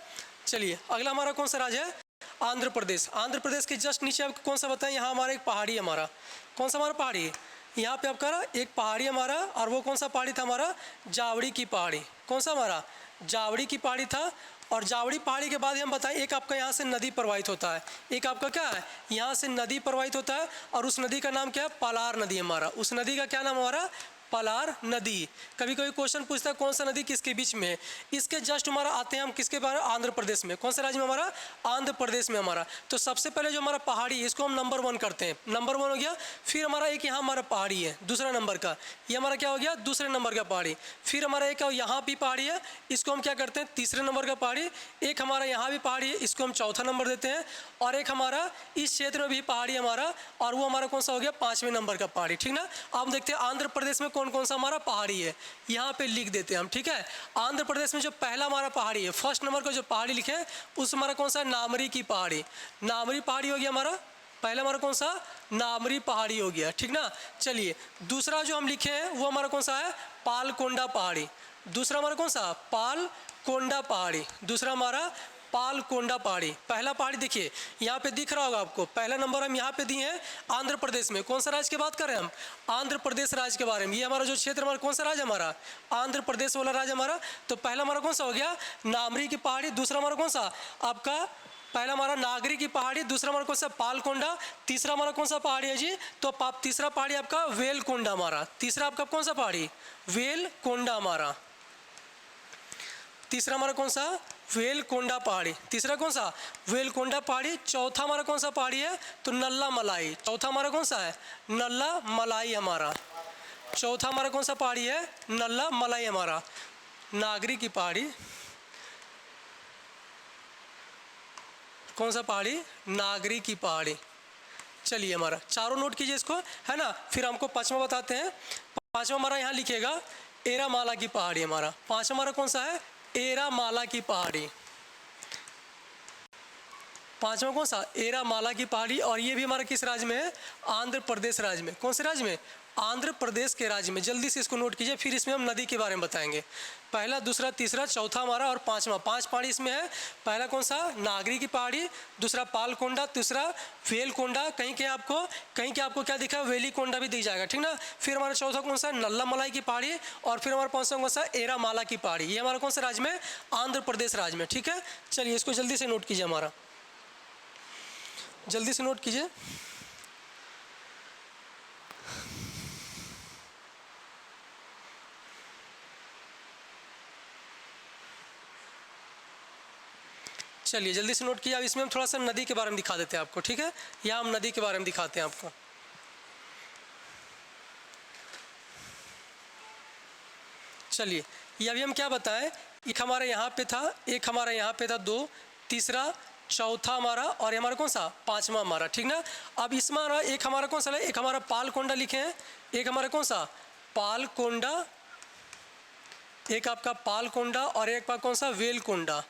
चलिए अगला हमारा कौन सा राज्य है, आंध्र प्रदेश। आंध्र प्रदेश के जस्ट नीचे आपको कौन सा बताएं, यहाँ हमारा एक पहाड़ी हमारा, कौन सा हमारा पहाड़ी है, यहाँ पे आपका एक पहाड़ी हमारा, और वो कौन सा पहाड़ी था हमारा, जावड़ी की पहाड़ी। कौन सा हमारा, जावड़ी की पहाड़ी था। और जावड़ी पहाड़ी के बाद हम बताएं, एक आपका यहाँ से नदी प्रवाहित होता है, एक आपका क्या है, यहाँ से नदी प्रवाहित होता है, और उस नदी का नाम क्या है, पलार नदी हमारा। उस नदी का क्या नाम हमारा, पलार नदी। कभी कभी क्वेश्चन पूछता है कौन सा नदी किसके बीच में है, इसके जस्ट हमारा आते हैं हम किसके बारे, आंध्र प्रदेश में। कौन सा राज्य में हमारा, आंध्र प्रदेश में हमारा। तो सबसे पहले जो हमारा पहाड़ी है इसको हम नंबर 1 करते हैं, नंबर 1 हो गया। फिर हमारा एक यहाँ हमारा पहाड़ी है दूसरा नंबर का, ये हमारा क्या हो गया, दूसरे नंबर का पहाड़ी। फिर हमारा एक यहाँ भी पहाड़ी है, इसको हम क्या करते हैं, तीसरे नंबर का पहाड़ी। एक हमारा यहाँ भी पहाड़ी है, इसको हम चौथा नंबर देते हैं। और एक हमारा इस क्षेत्र में भी पहाड़ी हमारा, और वो हमारा कौन सा हो गया, 5वें नंबर का पहाड़ी, ठीक ना। अब देखते हैं आंध्र प्रदेश में कौन कौन सा हमारा पहाड़ी है, यहाँ पे लिख देते हैं हम, ठीक है। आंध्र प्रदेश में जो पहला हमारा पहाड़ी है, फर्स्ट नंबर का जो पहाड़ी लिखे हैं, उस हमारा कौन सा, नामरी की पहाड़ी। नामरी पहाड़ी हो गया हमारा, पहला हमारा कौन सा, नामरी पहाड़ी हो गया, ठीक ना। चलिए दूसरा जो हम लिखे हैं वो हमारा कौन सा है, पालकोंडा पहाड़ी। दूसरा हमारा कौन सा, पालकोंडा पहाड़ी। दूसरा हमारा पालकोंडा पहाड़ी। पहला पहाड़ी देखिए यहाँ पे दिख रहा होगा आपको, पहला नंबर हम यहाँ पे दिए हैं आंध्र प्रदेश में। कौन सा राज्य की बात कर रहे हैं हम, आंध्र प्रदेश राज्य के बारे में। ये हमारा जो क्षेत्र हमारा कौन सा राज्य हमारा, आंध्र प्रदेश वाला राज्य हमारा। तो पहला हमारा कौन सा हो गया, नामरी की पहाड़ी। दूसरा हमारा कौन सा, आपका पहला हमारा नागरी की पहाड़ी, दूसरा हमारा कौन सा, पालकोंडा। तीसरा हमारा कौन सा पहाड़ी है जी, तो तीसरा पहाड़ी आपका वेलकोंडा हमारा। तीसरा आपका कौन सा पहाड़ी, वेलकोंडा हमारा। तीसरा हमारा कौन सा, वेलकोंडा पहाड़ी। तीसरा कौन सा, वेलकोंडा पहाड़ी। चौथा हमारा कौन सा पहाड़ी है, तो नल्ला मलाई। चौथा हमारा कौन सा है, नल्ला मलाई हमारा। चौथा हमारा कौन सा पहाड़ी है, नल्ला मलाई हमारा। नागरी की पहाड़ी, कौन सा पहाड़ी, नागरी की पहाड़ी। चलिए हमारा चारों नोट कीजिए इसको, है ना। फिर हमको पांचवा बताते हैं। पांचवा हमारा यहाँ लिखिएगा एरामाला की पहाड़ी हमारा। पांचवा हमारा कौन सा है, एरामाला की पहाड़ी। पांचवा कौन सा, एरामाला की पहाड़ी। और ये भी हमारा किस राज्य में है, आंध्र प्रदेश राज्य में। कौन से राज्य में, आंध्र प्रदेश के राज्य में। जल्दी से इसको नोट कीजिए, फिर इसमें हम नदी के बारे में बताएंगे। पहला, दूसरा, तीसरा, चौथा हमारा और पांचवा, 5 पहाड़ी इसमें है। पहला कौन सा, नागरी की पहाड़ी। दूसरा पालकोंडा। तीसरा वेलकोंडा। कहीं के आपको क्या दिखा, वेलीकोंडा भी दिख जाएगा, ठीक ना। फिर हमारा चौथा कौन सा, नल्ला मलाई की पहाड़ी। और फिर हमारा पांचवा कौन सा, एरामाला की पहाड़ी। ये हमारा कौन सा राज्य में, आंध्र प्रदेश राज्य में, ठीक है। चलिए इसको जल्दी से नोट कीजिए, हमारा जल्दी से नोट कीजिए। चलिए जल्दी से नोट किया। अब इसमें हम थोड़ा सा नदी के बारे में दिखा देते हैं आपको, ठीक है। यहाँ हम नदी के बारे में दिखाते हैं आपको। चलिए ये अभी हम क्या बताएं, एक हमारा यहाँ पे था, एक हमारा यहाँ पे था, 2, तीसरा, चौथा हमारा, और हमारा कौन सा, पांचवा हमारा, ठीक ना। अब इसमें एक हमारा कौन सा है, एक हमारा पालकोंडा लिखे हैं, एक हमारा कौन सा, पालकोंडा, एक आपका पालकोंडा, और एक कौन सा, वेलकोंडा।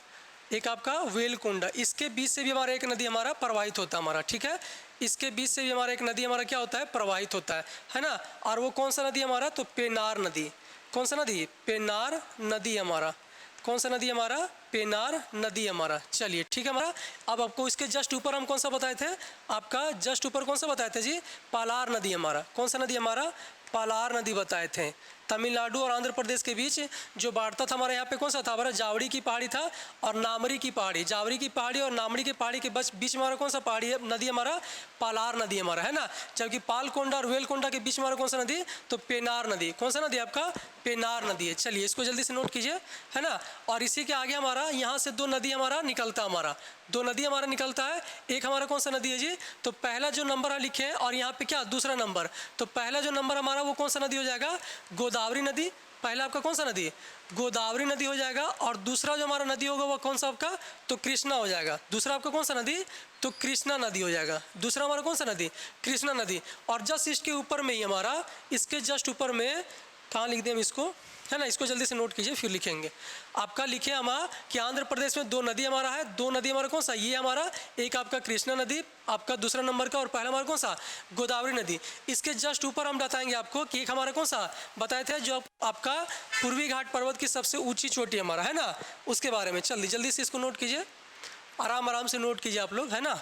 एक आपका वेलकोंडा। इसके बीच से भी हमारा एक नदी हमारा प्रवाहित होता है हमारा, ठीक है। इसके बीच से भी हमारा एक नदी हमारा क्या होता है, प्रवाहित होता है ना। और वो कौन सा नदी हमारा, तो पेनार नदी। कौन सा नदी, पेनार नदी हमारा। कौन सा नदी हमारा, पेनार नदी हमारा। चलिए ठीक है हमारा। अब आपको इसके जस्ट ऊपर हम कौन सा बताए थे, आपका जस्ट ऊपर कौन सा बताए थे जी, पालार नदी हमारा। कौन सा नदी हमारा, पालार नदी बताए थे। तमिलनाडु और आंध्र प्रदेश के बीच जो बांटता था हमारा यहाँ पे कौन सा था हमारा, जावड़ी की पहाड़ी था और नामरी की पहाड़ी। जावड़ी की पहाड़ी और नामरी की पहाड़ी के बीच में हमारा कौन सा पहाड़ी है, नदी हमारा पालार नदी हमारा, है ना। जबकि पालकोंडा और वेलकोंडा के बीच में हमारा कौन सा नदी, तो पेनार नदी। कौन सा नदी आपका, पेनार नदी है। चलिए इसको जल्दी से नोट कीजिए, है ना। और इसी के आगे हमारा यहाँ से दो नदी हमारा निकलता है, हमारा दो नदी हमारा निकलता है। एक हमारा कौन सा नदी है जी, तो पहला जो नंबर लिखे हैं और यहाँ पे क्या दूसरा नंबर, तो पहला जो नंबर हमारा वो कौन सा नदी हो जाएगा, गोदावरी नदी। पहला आपका कौन सा नदी, गोदावरी नदी हो जाएगा। और दूसरा जो हमारा नदी होगा वो कौन सा आपका, तो कृष्णा हो जाएगा। दूसरा आपका कौन सा नदी, तो कृष्णा नदी हो जाएगा। दूसरा हमारा कौन सा नदी, कृष्णा नदी। और जस्ट इसके ऊपर में ही हमारा, इसके जस्ट ऊपर में कहाँ लिख दें हम इसको, है ना। इसको जल्दी से नोट कीजिए फिर लिखेंगे। आपका लिखे हमारा कि आंध्र प्रदेश में दो नदी हमारा है। दो नदी हमारा कौन सा, ये हमारा एक आपका कृष्णा नदी आपका दूसरा नंबर का, और पहला हमारा कौन सा, गोदावरी नदी। इसके जस्ट ऊपर हम बताएंगे आपको कि एक हमारा कौन सा बताए थे, जो आपका पूर्वी घाट पर्वत की सबसे ऊंची चोटी हमारा, है ना, उसके बारे में। जल्दी जल्दी से इसको नोट कीजिए, आराम आराम से नोट कीजिए आप लोग, है ना,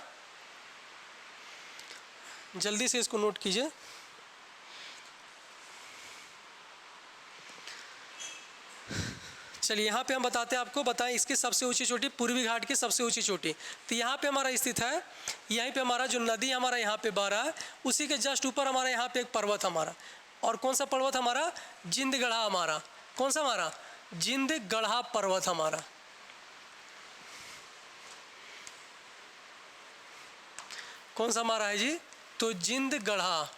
जल्दी से इसको नोट कीजिए। चलिए यहाँ पे हम बताते हैं आपको, बताएं इसकी सबसे ऊंची चोटी, पूर्वी घाट की सबसे ऊंची चोटी। तो यहाँ पे हमारा स्थित है, यहीं पे हमारा जो नदी हमारा यहाँ पे बह रहा है, उसी के जस्ट ऊपर हमारा यहाँ पे एक पर्वत हमारा। और कौन सा पर्वत हमारा, जिंदगढ़ा हमारा। कौन सा हमारा, जिंदगढ़ा पर्वत हमारा। कौन सा हमारा है जी, तो जिंदगढ़ा।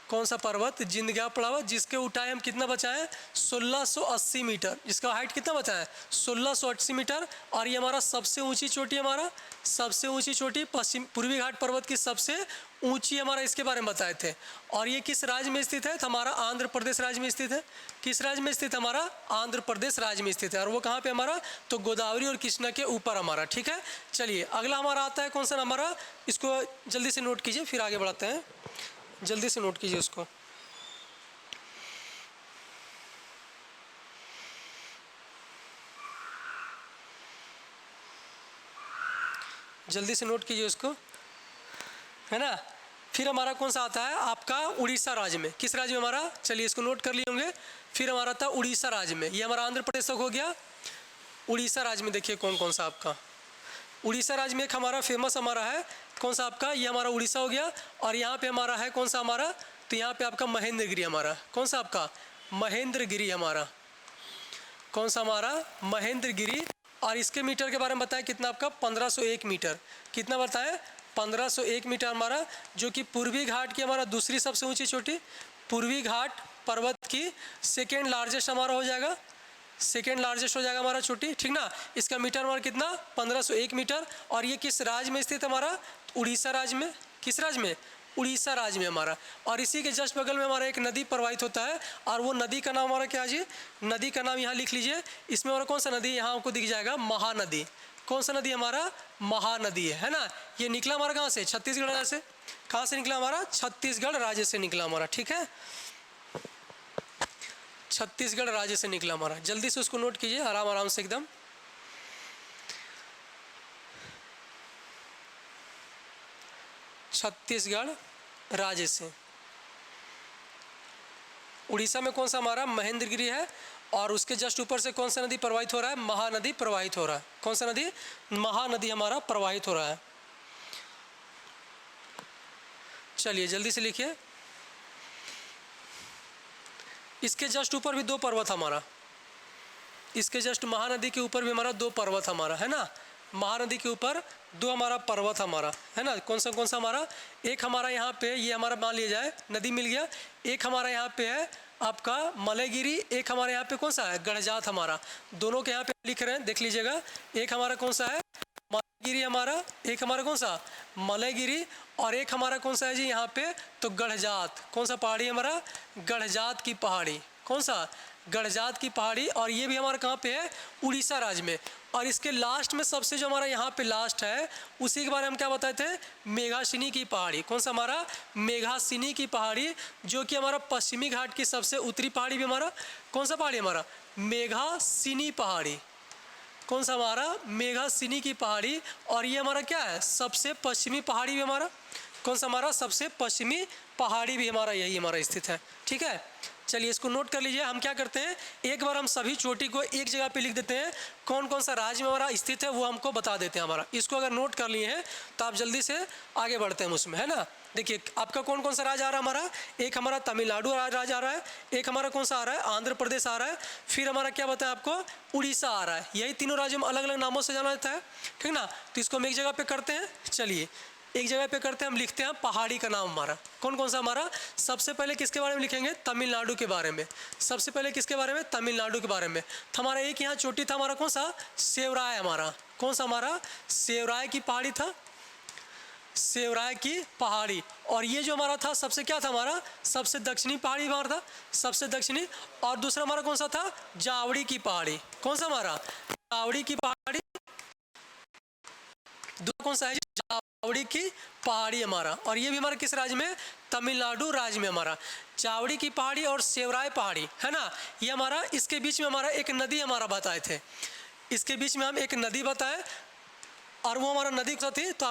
कौन सा पर्वत, जिंदगढ़ा पर्वत, जिसके ऊंचाई हम कितना बचाएं, 1680 मीटर। जिसका हाइट कितना बचाएं, 1680 मीटर। और ये हमारा सबसे ऊंची चोटी, हमारा सबसे ऊंची चोटी पश्चिम पूर्वी घाट पर्वत की सबसे ऊंची हमारा, इसके बारे में बताए थे। और ये किस राज्य में स्थित है, तो हमारा आंध्र प्रदेश राज्य में स्थित है। किस राज्य में स्थित है, हमारा आंध्र प्रदेश राज्य में स्थित है। और वो कहाँ पे हमारा, तो गोदावरी और कृष्णा के ऊपर हमारा, ठीक है। चलिए अगला हमारा आता है कौन सा हमारा, इसको जल्दी से नोट कीजिए फिर आगे बढ़ाते हैं। जल्दी से नोट कीजिए उसको, जल्दी से नोट कीजिए उसको, है ना। फिर हमारा कौन सा आता है आपका, उड़ीसा राज्य में। किस राज्य में हमारा, चलिए इसको नोट कर लिए होंगे। फिर हमारा था उड़ीसा राज्य में, ये हमारा आंध्र प्रदेश तक हो गया। उड़ीसा राज्य में देखिए कौन कौन सा आपका, उड़ीसा राज्य में एक हमारा फेमस हमारा है कौन सा आपका, ये हमारा उड़ीसा हो गया। और यहाँ पे हमारा है कौन सा हमारा, तो यहाँ पे आपका महेंद्रगिरी हमारा। कौन सा आपका, महेंद्रगिरी हमारा। कौन सा हमारा, महेंद्रगिरी। और इसके मीटर के बारे में बताएं कितना आपका, 1501 मीटर। कितना बताएं, 1501 मीटर हमारा, जो कि पूर्वी घाट की हमारा दूसरी सबसे ऊंची चोटी, पूर्वी घाट पर्वत की सेकेंड लार्जेस्ट हमारा हो जाएगा, सेकेंड लार्जेस्ट हो जाएगा हमारा चोटी, ठीक ना। इसका मीटर हमारा कितना, 1501 मीटर। और ये किस राज्य में स्थित हमारा, उड़ीसा राज्य में। किस राज्य में, उड़ीसा राज्य में हमारा। और इसी के जस्ट बगल में हमारा एक नदी प्रवाहित होता है, और वो नदी का नाम हमारा क्या है जी, नदी का नाम यहाँ लिख लीजिए। इसमें हमारा कौन सा नदी, यहाँ आपको दिख जाएगा महानदी। कौन सा नदी हमारा, महानदी है ना। ये निकला हमारा कहाँ से, छत्तीसगढ़ राज्य से। कहाँ से निकला हमारा, छत्तीसगढ़ राज्य से निकला हमारा, ठीक है, छत्तीसगढ़ राज्य से निकला हमारा। जल्दी से उसको नोट कीजिए आराम आराम से एकदम। छत्तीसगढ़ राज्य से। उड़ीसा में कौन सा हमारा, महेंद्रगिरी है। और उसके जस्ट ऊपर से कौन सा नदी प्रवाहित हो रहा है, महानदी प्रवाहित हो रहा है। कौन सा नदी, महानदी हमारा प्रवाहित हो रहा है। चलिए जल्दी से लिखिए। इसके जस्ट ऊपर भी दो पर्वत हमारा, इसके जस्ट महानदी के ऊपर भी हमारा दो पर्वत हमारा, है ना। महानदी के ऊपर दो हमारा पर्वत हमारा, है ना। कौन सा हमारा, एक हमारा यहाँ पे, ये हमारा मान लिया जाए नदी मिल गया। एक हमारा यहाँ पे है आपका मलयगिरी, एक हमारे यहाँ पे कौन सा है, गणजात हमारा। दोनों के यहाँ पे लिख रहे हैं, देख लीजिएगा। एक हमारा कौन सा है, मलयगिरी हमारा, एक हमारा कौन सा, मलयगिरी। और एक हमारा कौन सा है जी यहाँ पे, तो गणजात। कौन सा पहाड़ी हमारा, गणजात की पहाड़ी। कौन सा, गणजात की पहाड़ी। और ये भी हमारा कहाँ पे है, उड़ीसा राज्य में। और इसके लास्ट में सबसे जो हमारा यहाँ पे लास्ट है, उसी के बारे में हम क्या बताए थे, मेघासिनी की पहाड़ी। कौन सा हमारा, मेघासिनी की पहाड़ी, जो कि हमारा पश्चिमी घाट की सबसे उत्तरी पहाड़ी भी हमारा। कौन सा पहाड़ी हमारा, मेघासिनी पहाड़ी। कौन सा हमारा, मेघासिनी की पहाड़ी। और ये हमारा क्या है, सबसे पश्चिमी पहाड़ी भी हमारा। कौन सा हमारा, सबसे पश्चिमी पहाड़ी भी हमारा, यही हमारा स्थित है, ठीक है। चलिए इसको नोट कर लीजिए। हम क्या करते हैं, एक बार हम सभी चोटी को एक जगह पे लिख देते हैं, कौन कौन सा राज्य में हमारा स्थित है वो हमको बता देते हैं हमारा। इसको अगर नोट कर लिए हैं तो आप जल्दी से आगे बढ़ते हैं उसमें, है ना। देखिए आपका कौन कौन सा राज्य आ रहा है हमारा, एक हमारा तमिलनाडु राज्य आ रहा है, एक हमारा कौन सा आ रहा है, आंध्र प्रदेश आ रहा है, फिर हमारा क्या बताया आपको, उड़ीसा आ रहा है। यही तीनों राज्य में अलग अलग नामों से जाना जाता है, ठीक ना। तो इसको हम एक जगह पे करते हैं। चलिए एक जगह पे करते हैं, हम लिखते हैं पहाड़ी का नाम हमारा कौन कौन सा हमारा। सबसे पहले किसके बारे में लिखेंगे, तमिलनाडु के बारे में। सबसे पहले किसके बारे में, तमिलनाडु के बारे में। तो हमारा एक यहाँ चोटी था हमारा कौन सा, सेवराय हमारा, कौन सा हमारा, सेवराय की पहाड़ी था, सेवराय की पहाड़ी। और ये जो हमारा था सबसे क्या था हमारा, सबसे दक्षिणी पहाड़ी हमारा था, सबसे दक्षिणी। और दूसरा हमारा कौन सा था, जावड़ी की पहाड़ी, कौन सा हमारा, जावड़ी की पहाड़ी। दूसरा कौन सा है, जावड़ी की पहाड़ी हमारा। और ये भी हमारा किस राज्य में, तमिलनाडु राज्य में हमारा। चावड़ी की पहाड़ी और सेवराय पहाड़ी, है ना, ये हमारा, इसके बीच में हमारा एक नदी हमारा बताए थे, इसके बीच में हम एक नदी बताए, और वो हमारा नदी कौन सा थी, तो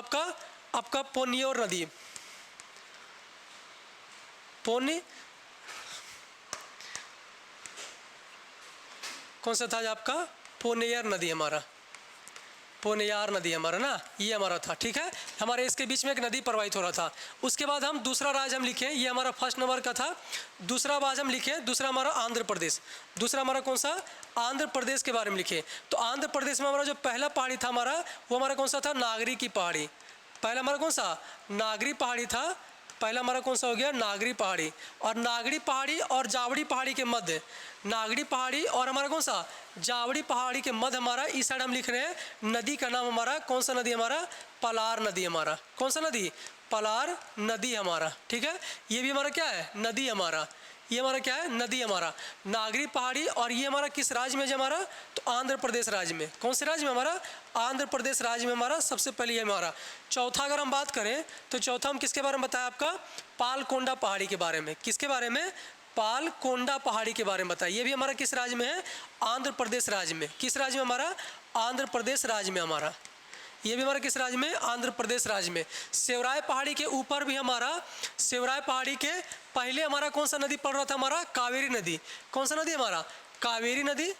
आपका पोन्नियोर नदी, कौन सा था आपका, पोन्नेयर नदी हमारा, पोन्नेयार नदी हमारा ना, ये हमारा था, ठीक है। हमारे इसके बीच में एक नदी प्रवाहित हो रहा था। उसके बाद हम दूसरा राज्य हम लिखे, ये हमारा फर्स्ट नंबर का था। दूसरा राज्य हम लिखे, दूसरा हमारा आंध्र प्रदेश। दूसरा हमारा कौन सा, आंध्र प्रदेश के बारे में लिखे। तो आंध्र प्रदेश में हमारा जो पहला पहाड़ी था हमारा, वो हमारा कौन सा था, नागरी की पहाड़ी। पहला हमारा कौन सा, नागरी पहाड़ी था, पहला हमारा कौन सा हो गया, नागरी पहाड़ी। और नागरी पहाड़ी और जावड़ी पहाड़ी के मध्य, नागरी पहाड़ी और हमारा कौन सा, जावड़ी पहाड़ी के मध्य हमारा इस साइड हम लिख रहे हैं नदी का नाम हमारा कौन सा नदी हमारा, पलार नदी हमारा। कौन सा नदी, पलार नदी हमारा, ठीक है। ये भी हमारा क्या है, नदी हमारा, ये हमारा क्या है, नदी हमारा, नागरी पहाड़ी। और ये हमारा किस राज्य में है हमारा, तो आंध्र प्रदेश राज्य में। कौन से राज्य में हमारा, आंध्र प्रदेश राज्य में हमारा सबसे पहले ये हमारा। चौथा अगर हम बात करें तो चौथा हम किसके बारे में बताया आपका, पालकोंडा पहाड़ी के बारे में। किसके बारे में, पालकोंडा पहाड़ी के बारे में बताया। ये भी हमारा किस राज्य में है, आंध्र प्रदेश राज्य में। किस राज्य में हमारा, आंध्र प्रदेश राज्य में हमारा। ये भी हमारा किस राज्य में, आंध्र प्रदेश राज्य में। सेवराय पहाड़ी के ऊपर भी हमारा, सेवराय पहाड़ी के पहले हमारा कौन सा नदी पड़ रहा था हमारा, कावेरी नदी। कौन सा नदी हमारा, कावेरी नदी।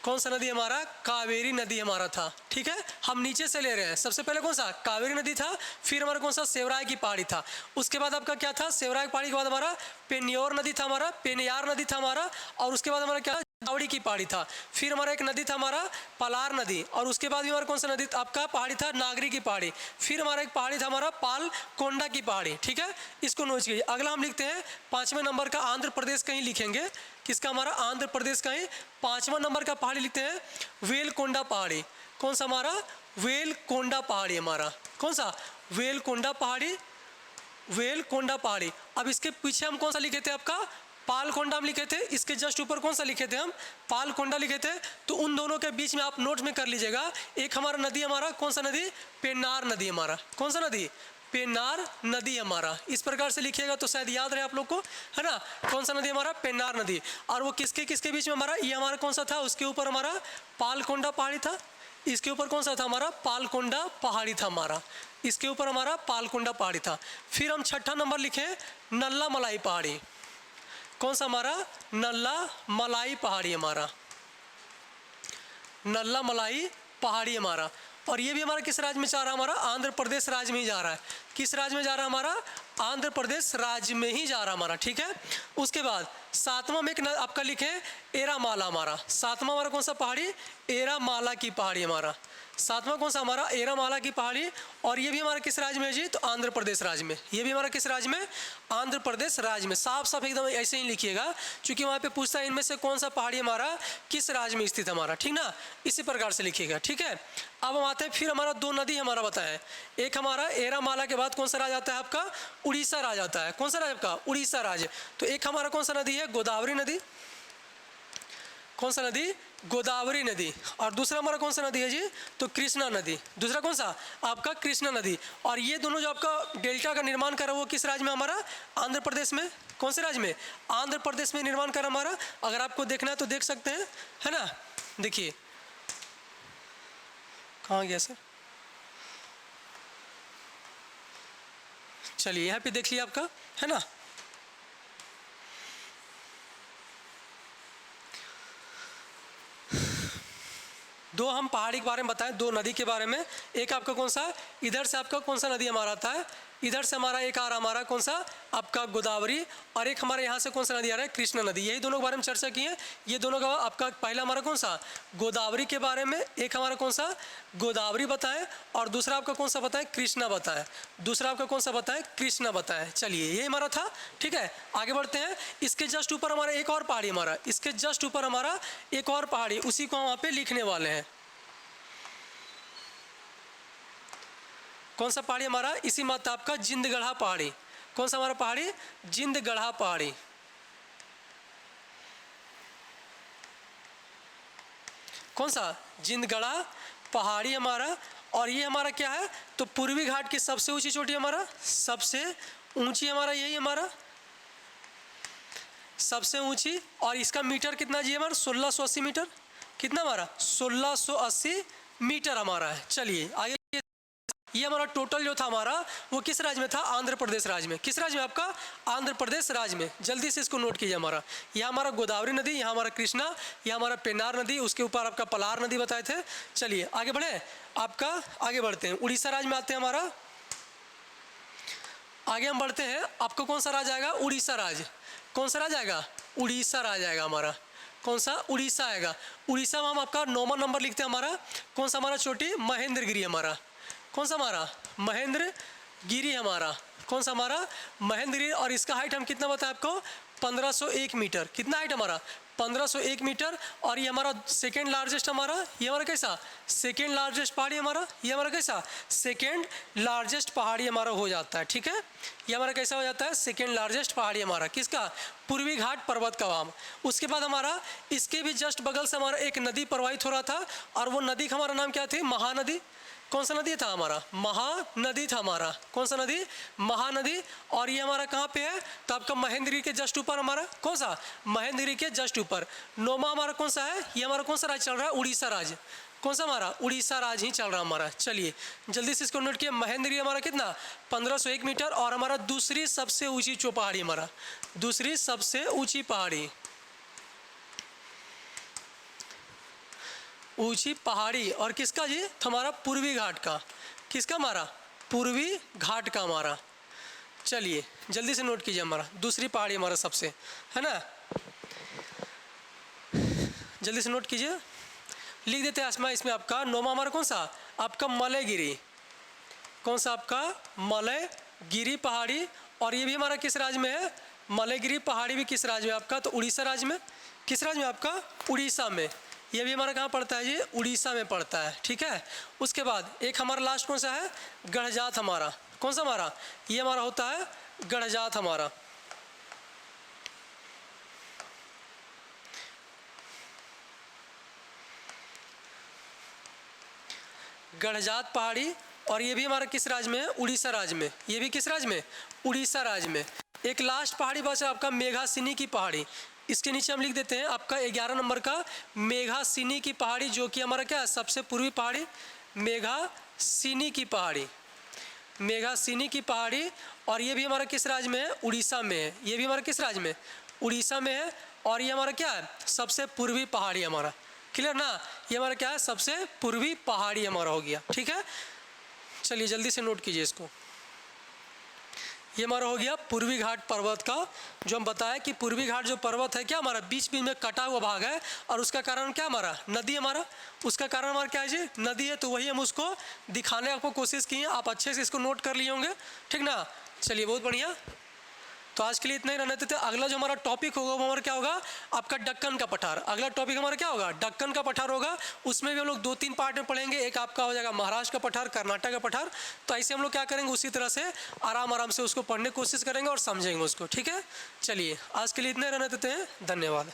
कौन सा नदी हमारा, कावेरी नदी हमारा था, ठीक है। हम नीचे से ले रहे हैं, सबसे पहले कौन सा, कावेरी नदी था, फिर हमारा कौन सा, सेवराय की पहाड़ी था। उसके बाद आपका क्या था, सेवराय की पहाड़ी के बाद हमारा पेन्योर नदी था हमारा, पेनियार नदी था हमारा। और उसके बाद हमारा क्या, जावड़ी की पहाड़ी था। फिर हमारा एक नदी था हमारा पलार नदी। और उसके बाद भी हमारा कौन सा नदी आपका पहाड़ी था, नागरी की पहाड़ी। फिर हमारा एक पहाड़ी था हमारा पालकोंडा की पहाड़ी, ठीक है। इसको नोट कीजिए। अगला हम लिखते हैं 5वें नंबर का आंध्र प्रदेश कहीं लिखेंगे, किसका हमारा, आंध्र प्रदेश कहीं 5वां नंबर का पहाड़ी लिखते हैं, वेलकोंडा पहाड़ी। कौन सा हमारा, वेलकोंडा पहाड़ी हमारा। कौन सा, वेलकोंडा पहाड़ी, वेलकोंडा पहाड़ी। अब इसके पीछे हम कौन सा लिखे थे आपका, पालकोंडा हम लिखे थे। इसके जस्ट ऊपर कौन सा लिखे थे हम, पालकोंडा लिखे थे। तो उन दोनों के बीच में आप नोट में कर लीजिएगा, एक हमारा नदी हमारा कौन सा नदी, पेन्नार नदी हमारा। कौन सा नदी, पेन्नार नदी हमारा। इस प्रकार से लिखिएगा तो शायद याद रहे आप लोग को, है ना। कौन सा नदी हमारा, पेन्नार नदी। और वो किसके किसके बीच में हमारा, ये हमारा कौन सा था, उसके ऊपर हमारा पालकोंडा पहाड़ी था। इसके ऊपर कौन सा था हमारा, पालकोंडा पहाड़ी था हमारा। इसके ऊपर हमारा पालकोंडा पहाड़ी था। फिर हम 6ठा नंबर लिखे, नल्ला मलाई पहाड़ी। कौन सा हमारा, नल्ला मलाई पहाड़ी हमारा, नल्ला मलाई पहाड़ी हमारा। और ये भी हमारा किस राज्य में जा रहा है, हमारा आंध्र प्रदेश राज्य में ही जा रहा है। किस राज्य में जा रहा है हमारा, आंध्र प्रदेश राज्य में ही जा रहा हमारा, ठीक है। उसके बाद 7वां में एक आपका लिखे, एरामाला हमारा। 7वां हमारा कौन सा पहाड़ी, एरामाला की पहाड़ी हमारा। 7वां कौन सा हमारा, एरामाला की पहाड़ी। और ये भी हमारा किस राज्य में है जी, तो आंध्र प्रदेश राज्य में। ये भी हमारा किस राज्य में, आंध्र प्रदेश राज्य में। साफ साफ एकदम ऐसे ही लिखिएगा, क्योंकि वहाँ पे पूछता है इनमें से कौन सा पहाड़ी हमारा किस राज्य में स्थित हमारा, ठीक ना। इसी प्रकार से लिखिएगा, ठीक है। अब हम आते हैं, फिर हमारा 2 नदी हमारा बताएं। एक हमारा एरामाला के बाद कौन सा राज्य आता है आपका, उड़ीसा राज्य आता है। कौन सा राज्य आपका, उड़ीसा राज्य। तो एक हमारा कौन सा नदी है, गोदावरी नदी। कौन सा नदी, गोदावरी नदी। और दूसरा हमारा कौन सा नदी है जी, तो कृष्णा नदी। दूसरा कौन सा आपका, कृष्णा नदी। और ये दोनों जो आपका डेल्टा का निर्माण कर रहा है वो किस राज्य में हमारा, आंध्र प्रदेश में। कौन से राज्य में, आंध्र प्रदेश में निर्माण कर हमारा। अगर आपको देखना है तो देख सकते हैं, है ना। देखिए कहाँ गया सर, चलिए यहाँ पे देख लिया आपका, है ना। दो हम पहाड़ी के बारे में बताएं, दो नदी के बारे में। एक आपका कौन सा, इधर से आपका कौन सा नदी हमारा आता है, इधर से हमारा एक आ रहा हमारा कौन सा आपका गोदावरी, और एक हमारे यहाँ से कौन सा नदी आ रहा है, कृष्णा नदी। यही दोनों के बारे में चर्चा की है। ये दोनों का आपका पहला हमारा कौन सा, गोदावरी के बारे में, एक हमारा कौन सा गोदावरी बताएं, और दूसरा आपका कौन सा बताएं, कृष्णा बताएं। दूसरा आपका कौन सा बताएं, कृष्णा बताएं। चलिए ये हमारा था, ठीक है। आगे बढ़ते हैं। इसके जस्ट ऊपर हमारा एक और पहाड़ी, हमारा इसके जस्ट ऊपर हमारा एक और पहाड़ी, उसी को हम वहाँ पे लिखने वाले हैं। कौन सा पहाड़ी हमारा, इसी मात्र आपका जिंदगढ़ा पहाड़ी। कौन सा हमारा पहाड़ी, जिंदगढ़ा पहाड़ी। कौन सा, जिंदगढ़ा पहाड़ी हमारा। और ये हमारा क्या है, तो पूर्वी घाट की सबसे ऊंची चोटी हमारा, सबसे ऊंची हमारा यही हमारा सबसे ऊंची। और इसका मीटर कितना जी हमारा, 1680 मीटर। कितना हमारा, 1680 मीटर हमारा है। चलिए आगे। ये हमारा टोटल जो था हमारा, वो किस राज्य में था, आंध्र प्रदेश राज्य में। किस राज्य में आपका, आंध्र प्रदेश राज्य में। जल्दी से इसको नोट कीजिए। हमारा यहाँ हमारा गोदावरी नदी, यहाँ हमारा कृष्णा, यहाँ हमारा पेन्नार नदी, उसके ऊपर आपका पलार नदी बताए थे। चलिए आगे बढ़े, आपका आगे बढ़ते हैं। उड़ीसा राज्य में आते हैं हमारा, आगे हम बढ़ते हैं। आपका कौन सा राज्य आएगा, उड़ीसा राज्य। कौन सा राज्य आएगा, उड़ीसा राज्य आएगा हमारा। कौन सा, उड़ीसा आएगा। उड़ीसा में हम आपका 9वां नंबर लिखते हैं हमारा। कौन सा हमारा चोटी, महेंद्रगिरी हमारा। कौन सा हमारा, महेंद्रगिरी हमारा। कौन सा हमारा, महेंद्रगिरी। और इसका हाइट हम कितना बताया आपको, 1501 मीटर। कितना हाइट हमारा, 1501 मीटर। और ये हमारा सेकेंड लार्जेस्ट हमारा, ये हमारा कैसा, सेकेंड लार्जेस्ट पहाड़ी हमारा। ये हमारा कैसा, सेकेंड लार्जेस्ट पहाड़ी हमारा हो जाता है, ठीक है। ये हमारा कैसा हो जाता है, सेकेंड लार्जेस्ट पहाड़ी हमारा। किसका, पूर्वी घाट पर्वत का वाम। उसके बाद हमारा इसके भी जस्ट बगल से हमारा एक नदी प्रवाहित हो रहा था, और वो नदी का हमारा नाम क्या थी, महानदी। कौन सा नदी था हमारा, महानदी था हमारा। कौन सा नदी, महानदी। और ये हमारा कहाँ पे है, तो आपका महेंद्रगिरी के जस्ट ऊपर हमारा, कौन सा, महेंद्रगिरी के जस्ट ऊपर। 9वां हमारा कौन सा है, ये हमारा कौन सा राज्य चल रहा है, उड़ीसा राज्य। कौन सा हमारा, उड़ीसा राज्य ही चल रहा है हमारा। चलिए जल्दी से इसको नोट किया। महेंद्रगिरी हमारा कितना, 1501 मीटर। और हमारा दूसरी सबसे ऊंची पहाड़ी हमारा, दूसरी सबसे ऊंची पहाड़ी, ऊंची पहाड़ी। और किसका जी, तो हमारा पूर्वी घाट का। किसका हमारा, पूर्वी घाट का हमारा। चलिए जल्दी से नोट कीजिए। हमारा दूसरी पहाड़ी हमारा सबसे, है ना, जल्दी से नोट कीजिए, लिख देते हैं आसमा। इसमें आपका 9वां हमारा कौन सा, आपका मलयगिरी। कौन सा आपका, मलयगिरी पहाड़ी। और ये भी हमारा किस राज्य में है, मलयगिरी पहाड़ी भी किस राज्य में आपका, तो उड़ीसा राज्य में। किस राज्य में आपका, उड़ीसा में। ये भी हमारा कहाँ पड़ता है, ये उड़ीसा में पड़ता है, ठीक है। उसके बाद एक हमारा लास्ट कौन सा है, गढ़जात हमारा। कौन सा हमारा, ये हमारा होता है गढ़जात हमारा। गढ़जात पहाड़ी। और ये भी हमारा किस राज्य में है, उड़ीसा राज्य में। ये भी किस राज्य में, उड़ीसा राज्य में। एक लास्ट पहाड़ी बचा आपका मेघासिनी की पहाड़ी। इसके नीचे हम लिख देते हैं आपका 11 नंबर का मेघासिनी की पहाड़ी, जो कि हमारा क्या है, सबसे पूर्वी पहाड़ी, मेघासिनी की पहाड़ी। मेघासिनी की पहाड़ी। और ये भी हमारा किस राज्य में है, उड़ीसा में है। ये भी हमारा किस राज्य में, उड़ीसा में है। और ये हमारा क्या है, सबसे पूर्वी पहाड़ी हमारा। क्लियर ना, ये हमारा क्या है, सबसे पूर्वी पहाड़ी हमारा हो गया, ठीक है। चलिए जल्दी से नोट कीजिए इसको। ये हमारा हो गया पूर्वी घाट पर्वत का, जो हम बताया कि पूर्वी घाट जो पर्वत है क्या हमारा बीच बीच में कटा हुआ भाग है। और उसका कारण क्या हमारा, नदी हमारा। उसका कारण हमारा क्या है जी, नदी है। तो वही हम उसको दिखाने आपको कोशिश की है। आप अच्छे से इसको नोट कर लिए होंगे, ठीक ना। चलिए बहुत बढ़िया। तो आज के लिए इतना ही रहने देते हैं। अगला जो हमारा टॉपिक होगा वो हमारा क्या होगा, आपका दक्कन का पठार। अगला टॉपिक हमारा क्या होगा, दक्कन का पठार होगा। उसमें भी हम लोग 2-3 पार्ट में पढ़ेंगे। एक आपका हो जाएगा महाराष्ट्र का पठार, कर्नाटक का पठार। तो ऐसे हम लोग क्या करेंगे, उसी तरह से आराम से उसको पढ़ने की कोशिश करेंगे और समझेंगे उसको, ठीक है। चलिए आज के लिए इतना ही रहने देते हैं। धन्यवाद।